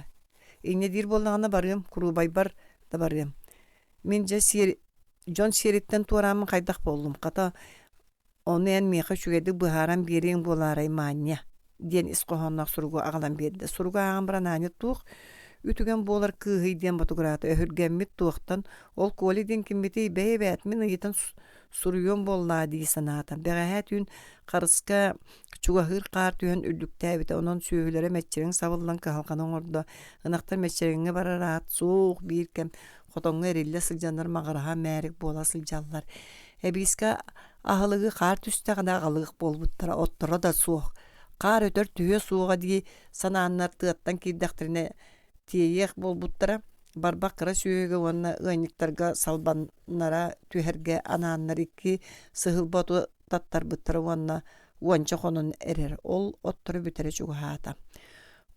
İnne dir bollağına barıyorum. Kurubay bar da barıyorum. Mince John Sheritten tuğramın qaydaq bollum. Qata onu en miqa şugedi buharan birin bolaray manya. Diyen iskohonnak surugu ağlan berdi. Surugu ağan baran ani tuğ ütügen bolar kıhıydiyen batugurata öhürgenmit tuğtan ol kolidin kimmiti beybet min yitan suruyon bolla di sanatan. Beğahat yün qarıska çugahır qar tüyen üllükte bite onun süylere metçerin savıllan halkanın orada ınaqtar metçeringe bararat soğuk bir kem qotonga erille sıljanlar mağaraha mərik bola sıljallar. Ebiska ahılığı qar tüste qada qalıq bolbuttara ottora da soğuk. Qar ötör tüye soğuğa di sananlar tığattan kirdaktirine tiyek bolbuttara barbaq qara süyege ona ıйникtarga salbanlara tüherge ananlar iki sıhıl botu tattar buttara ona uança konun erer ol ottoru bitere çuğata.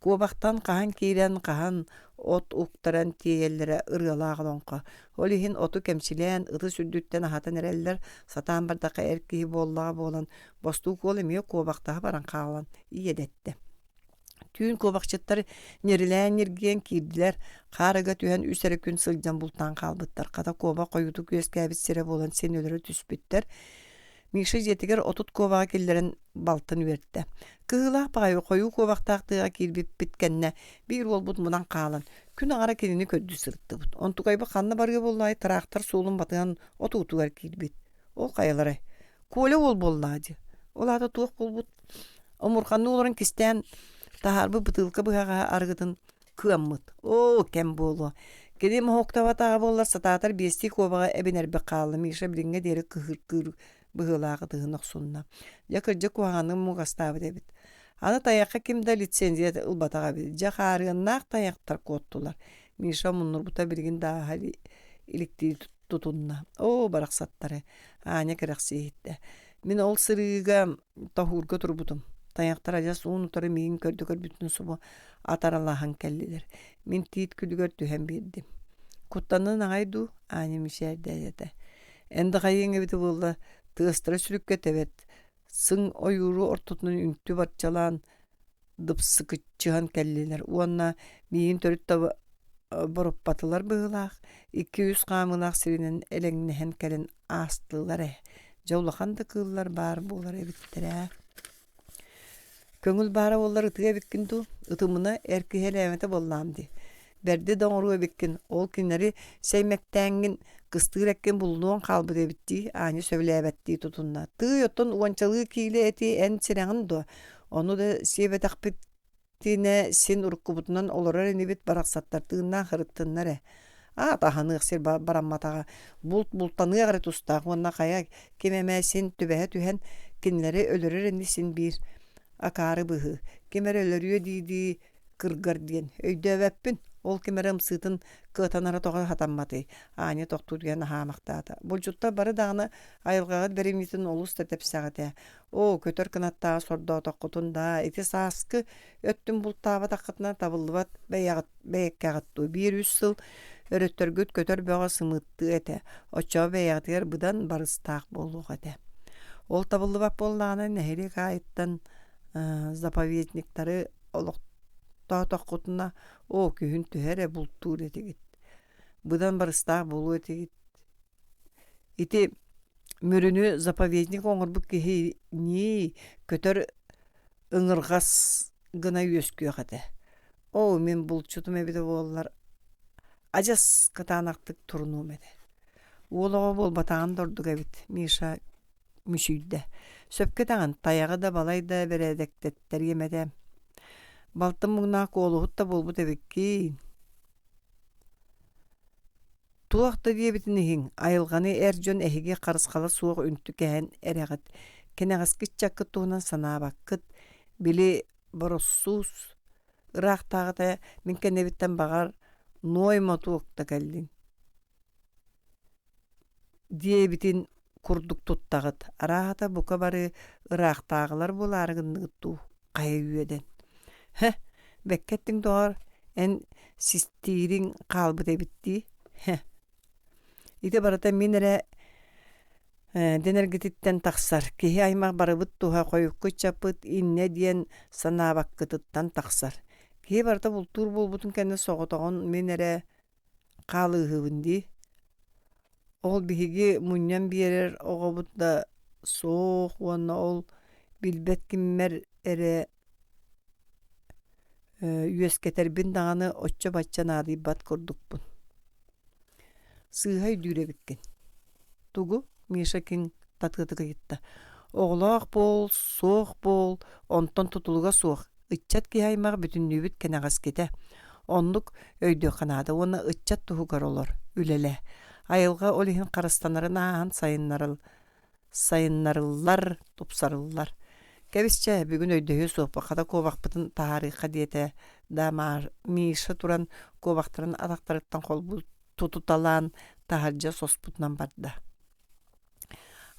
Kubaqtan qahan kiren qahan ot uqtaran tiyellere ırgalağılonqa. Olihin otu kemsilen ıdı sürdütten ahatan ereller satan bardaqa erkihi bollağa bolan bostu kolemiyo kubaqtaha baran qalan iyedetti. Tüün kovakçıttar nerilen yergen kirdiler. Karaga tühen üsere gün sılcan bultan kalbıttar. Kata kova koyudu göskabit sere bolan senölere tüspütter. Mişe jetiger otut kovağa kellerin baltın verdi. Kıhılah bayı koyu kovaqtaqtığa kirbip bitkenne bir ol butmudan qalan. Күн ағара келini көдді сыртты бұд. Онтуғайбы қанны барғы боллай, тарақтар солын батыған оты ұтуғар келбет. Ол қайаларай. Көлі ол боллады. Ол аты туық бол бұд. Омурқанны оларын кістен тахарбы бұтылқы бұғаға арғытын күйаммыд. О, кәм болу. Кеде мұхоқтаватаға боллар сататар бести кобаға әбенербі қалым. Иша біліңе дері күйір бұғылағы дығын оқсунна. Якыржы куағаның мұғастабы дебіт. Аны таяққа кимді лицензия ұлбатаға беді. Жақарығынақ таяқтар коттылар. Миша мұныр бұта бірген дағы иліктей тұтынна. О, барақсаттары. Аня керақ сейітті. Мен ол сырыға тахурға тұр бұтым. Таяқтар ажас ұнытары мейін көрді-көр бүтін сұбы атаралахан кәлілер. Мен тейт күлігер түхен бердім. Құттанын ағайду, Аня Мишерді әйеді. Әнді қайын әбеті болды, тығыстыра сүрікке тәбет. Сың ойуру ортотунun үнтü батчалан дыпсы кытчыған кәллелер. Уанна мейін төрітті бұрып батылар бұғылақ. 200 қамынақ сиренен әлеңнеген кәлін астылар. Жаулақанды кыллар бар болар әбіттірі. Көңіл бары олар ұтыға беккінді. Ұтымына әркігел әметі болламды. Бәрді доңыруға беккін. Ол күнлері сәймәктәңгін кыстыр әккен бұлдуан қалбы дебітті, аңы сөйләбәтті тұтынна. Тый оттон уанчалығы кейлі әті ән сірәңін до. Оны да себет ақпеттіне сен ұрыққы бұтынан оларар әнебет барақсаттартығынан қырыттыннары. Таханы ұқсер барамматаға бұлттаны ағыры тұстағы онына қая кемеме сен түбәе түхен кенлері өлірер әнді сен бір акары бұғы. Кемер өліріе дейді кыргар дейін. Өйді әвәппін. Ол кемерім сытын кытанара тоға хатамматы. Ане тоқтурген хамақтады. Бұл жұтта бары дағыны айылғағыд береметін олыс тәтепсағыды. О, көтір кынаттағы сорда тоққытында. Эти саскы өттін бұл таба таққытына табылыват бәйеккағытты. 100 сыл өреттергіт көтір бөға сымытты әті. Оча бәйектер бұдан барыстақ болуға әті. Ол табылыват болдағына нәхелек айттан заповедниктары олық тоққытына о күйін түхәрі бұлттуыр етегет. Бұдан барыстақ болу етегет. Ити мөріні заповедник оңыр бұк кехи не көтір ұңырғас ғына өскүй қады. О, мен бұлтшытым әбеді болалар. Ажас катанақтық тұрыну мәді. Олыға бол батаған дұрдық әбет. Миша мүшүйді. Сөпке тағын таяғы да балай да бередектеттер емеді. Балтын мұңна қолуғытта болбу тәбекки. Туақта дебетін ең, айылғаны әр жөн әхеге қарысқалы суық үнті кәйін әрәғыт. Кенеғасқыт чаққыт туғынан сана баққыт. Білі бұрыссуыз. Ырақтағыда мен кәнебеттен бағар нойма туақта кәлдің. Дебетін күрдік тұттағыт. Арағыда бұқа бары ырақтағылар бұл арғындығытту қайы үйеден. Бәккеттің doğar ән систерин қалбы дебітті. Ите барата мен әрі денергетіттен тақсар. Кехе аймақ барыбыт туға қойыққы чапыт инне дейін санабаққытыттан тақсар. Кехе барата бұл тур бол бұтын кәні соғытағын мен әрі қалығығынды. Ол біхеге мұньян берер оға бұтта соқ, уанна ол білбет кіммер әрі үйескетербін дағаны отча батчан ады бат көрдікпін. Сыйхай дүйре біккен. Тугу Миша кен татқытығы етті. Оғлақ бол, соқ бол, онтан тұтылыға соқ. Үтчат ке аймақ бүтін нөбіт кенағас кете. Ондық өйді қанады, оны үтчат тұғығар олар, үлелі. Айылға олихін қарыстанарын ағын сайыннарылар, тұпсарылар. Кәбісчә бүгін өйдөйі соқпа қада ковақпытын тарихқа дейті дамар Миша туран ковақтарын атақтарыттан қол бұл тұтуталан тахаржа соспутынан барды.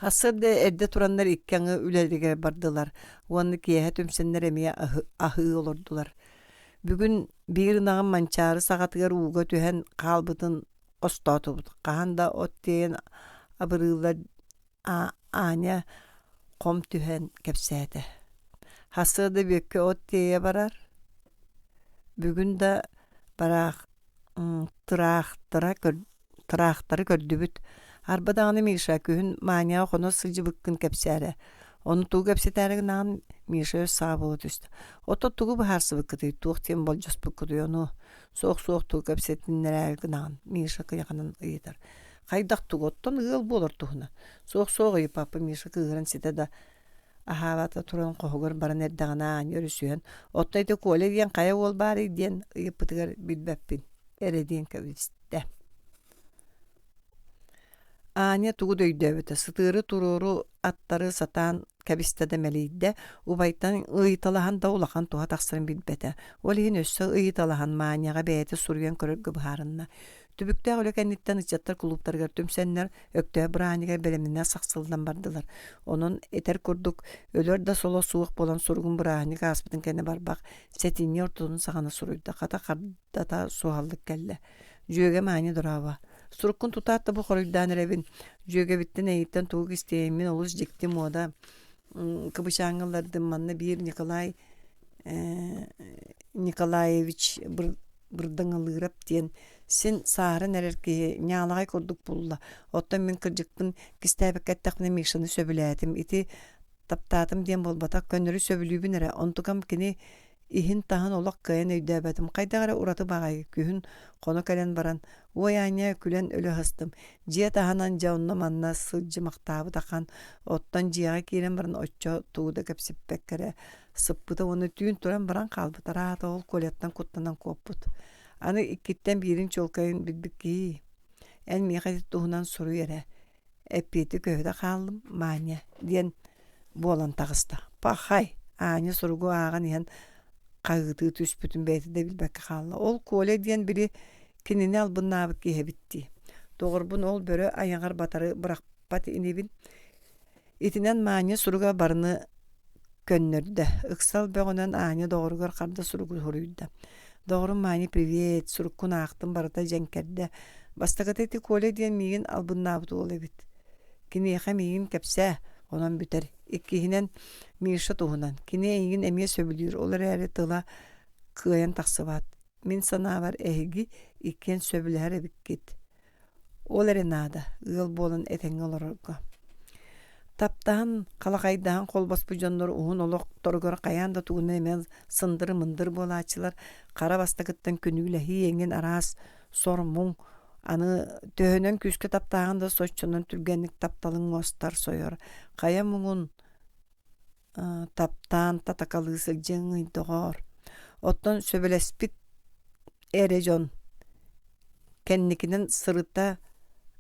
Асырды әрді турандар иккәңі үлеліге бардылар. Оны кейе төмсенлер әмея ахы олырдылар. Бүгін бейірнағын манчары сағатығар уға түйен қалбытын остату бұд. Қағанда оттейін абырылар Аня қом түхен кәпсәді. Хасырды бөкке от тейе барар. Бүгүн да барах тырахтары көрдүбүт. Арбадағаны Миша күн маня хоно сылжы быккын кепсәре. Оны туу кепсетәрігінаған Миша өз саға болу түсті. Ото тугу бахарсы быккыды, туық тем бол жос быккыды, оны соқ-соқ туу кепсетіннәрәгінаған Миша кыяқанын ыйытар. Қайдақ тугу оттон ыл болар туғына. Соқ-соқ ыйы папа Миша кыгырын сеті да ахавата туран қоғығыр баран әрдіғана өрісуен. Оттайды коле дейін қая ол бары дейін ыйып бұтығар білбәппін. Эреден кәбісті. Аня тугу дөйдөбіті. Сытыры туруру аттары сатан кәбістеді мәлейді. Убайтан ыйталахан да улахан туға тақсырын білбәті. Ол ең өссі ыйталахан маняға бәйті сұруен көріргі бұхарынна. Түбікті ағылы кәнеттен ұчаттар клубтарғар түмсәнлер өкті бұраниға бәлеміне сақсылдан бардылар. Onun eter kurduk. Ölөр да соло суық болан сургун бұраниға аспытын кәне барбақ. Сәтіне ортудың сағаны сурuydu. Қата қардата суғалдық кәлі. Жөге мани дұрава. Суруккун тутатты бу хорuydan ребин. Жөге биттен әйттен туғ істеймін олыс жекті мода. Кыбышаңылардың манны бір Николаевич бұрдың алырап дейін. Сен сарын әрерке нялағай көрдік болла. Оттан мен кіржікпін кістәбік әттіқіне мекшіні сөбіләдім. Ити таптатым дейін болбата көнірі сөбілюбін әрі. Онтығам кені ихин таһан олақ кайын өйдәбәтім. Қайдағара ураты бағай күйін қоны кәлен баран. Ой аня күлен өлі хыстым. Жия таһанан жауынна манна сылжы мақтабы таққан. Оттан жияға кейлен баран отчо туғыда көпсіппәк кәрі. Сыппыда оны түйін туран баран қалбы. Тарата ол колеттан құттанан көппіт. Аны иккеттен бірін чолкайын білбікки. Ән мейқайты туғынан сұру ере. Әппеті көйді қалым мания. Ден болан тағыста. Пақай. Аны сұрғу ағын ен қағыты түспүтін бәйті де білбәкі қалла. Ол коле ден бірі кенені албын набық кейе бітті. Тоғырбын ол бөрі аяңғар батары бұрақпат инебін. Итінен мания сұрға барыны көннерді. Үксал бәғынан аны доғырғар қарды сұрғы сұрүйді. Doğrum mani привет, суруккун ақтын барыта жәнкерді. Бастағыт еті коле ден мейін албын набыды ол ebit. Кені еқа мейін кәпсә, онан бүтер. Иккихінен мейші туғынан. Кені ейін әме сөбілер, олар әрі тыла кыян тақсыбат. Мен сана бар әйгі иккен сөбілер әбіккет. Ол әрі нада, ыл болын әтен оларға. Таптан қалақайдан қолбас бұжанлар уын олық торгор қаянда туғына емен сындыры мындыр болачылар. Қара бастақыттан күнігілі еңген арас сор мұң. Аны төхінен күшкі таптағында соччынан түргенік тапталың мостар сойыр. Қая мұңын таптан татақалысы жыңы доғыр. Оттан сөбелеспит әрі жон. Кәнникінен сырыта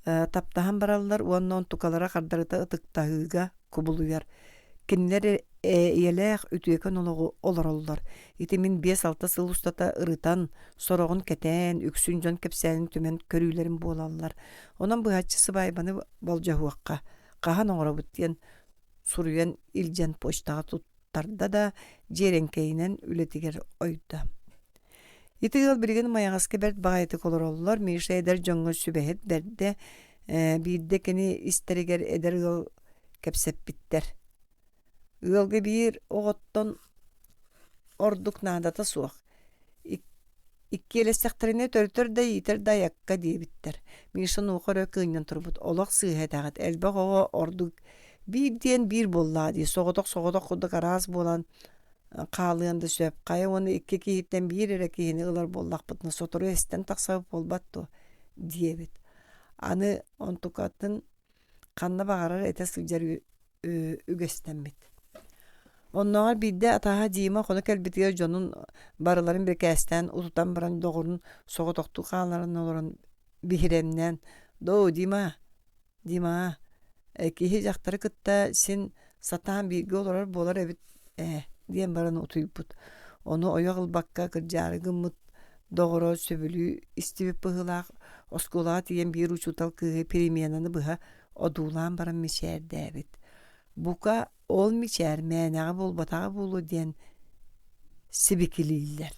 таптахан баралар, уаннан тукалара қардарыта ытықтағыға күбылуяр. Кенлер еләқ үтуекен олар олар. Ити мен 5-6 сыл ұстата ырытан, сорағын кәтән, үксін жон кәпсәнін төмен көрүйлерін болалар. Онан бұғатшысы байбаны болжағуаққа. Қахан оңыра бұттен сұруян илжен почтаға тұттарда да жеренкейінен үлетігер ойды. Ити ыл білген маяғасқа бәрд бағайты колор олар, мейші әдер жоңғы сүбәхет бәрді бейді кені істерігер әдер ыл кәпсәп біттер. Ылғы бір оғыттан ордық надата суақ. Икки елестіқтеріне төртір да етір даяққа дей біттер. Мейші нұқыр өкіңнен тұрбыд. Олақ сыйхет ағыт. Әлбәқ оға ордық бірден бір боллады. Соғыдық құдық араз болан қалыянды сөп. Қайы оны икки кейіптен бір әрі кейіні ұлар боллақ бұтны сотыры әстен тақсабы болбатты дейбет. Аны онтукатын қанна бағарар әті сылжар үгестен бет. Оннағар бидде атаға дейма қоны кәлбетігер жонын барыларын бір кәстен ұтутан баран доғырын соғы тоқту қаларын оларын бігіремнен. Доу дейма, кейі жақтары күтті сен сатан бірге олар болар әбіт диен баран ұтuyып бұд. Оны ойық ұлбаққа кіржары ғымыт доғыра сөбілі істебіп бұғылақ осколаға тиен бір ұчутал күйе переменаны бұға одулан баран мешерді әбіт. Бұқа ол мешер мәнәға болбатаға болу ден сібекілейлер.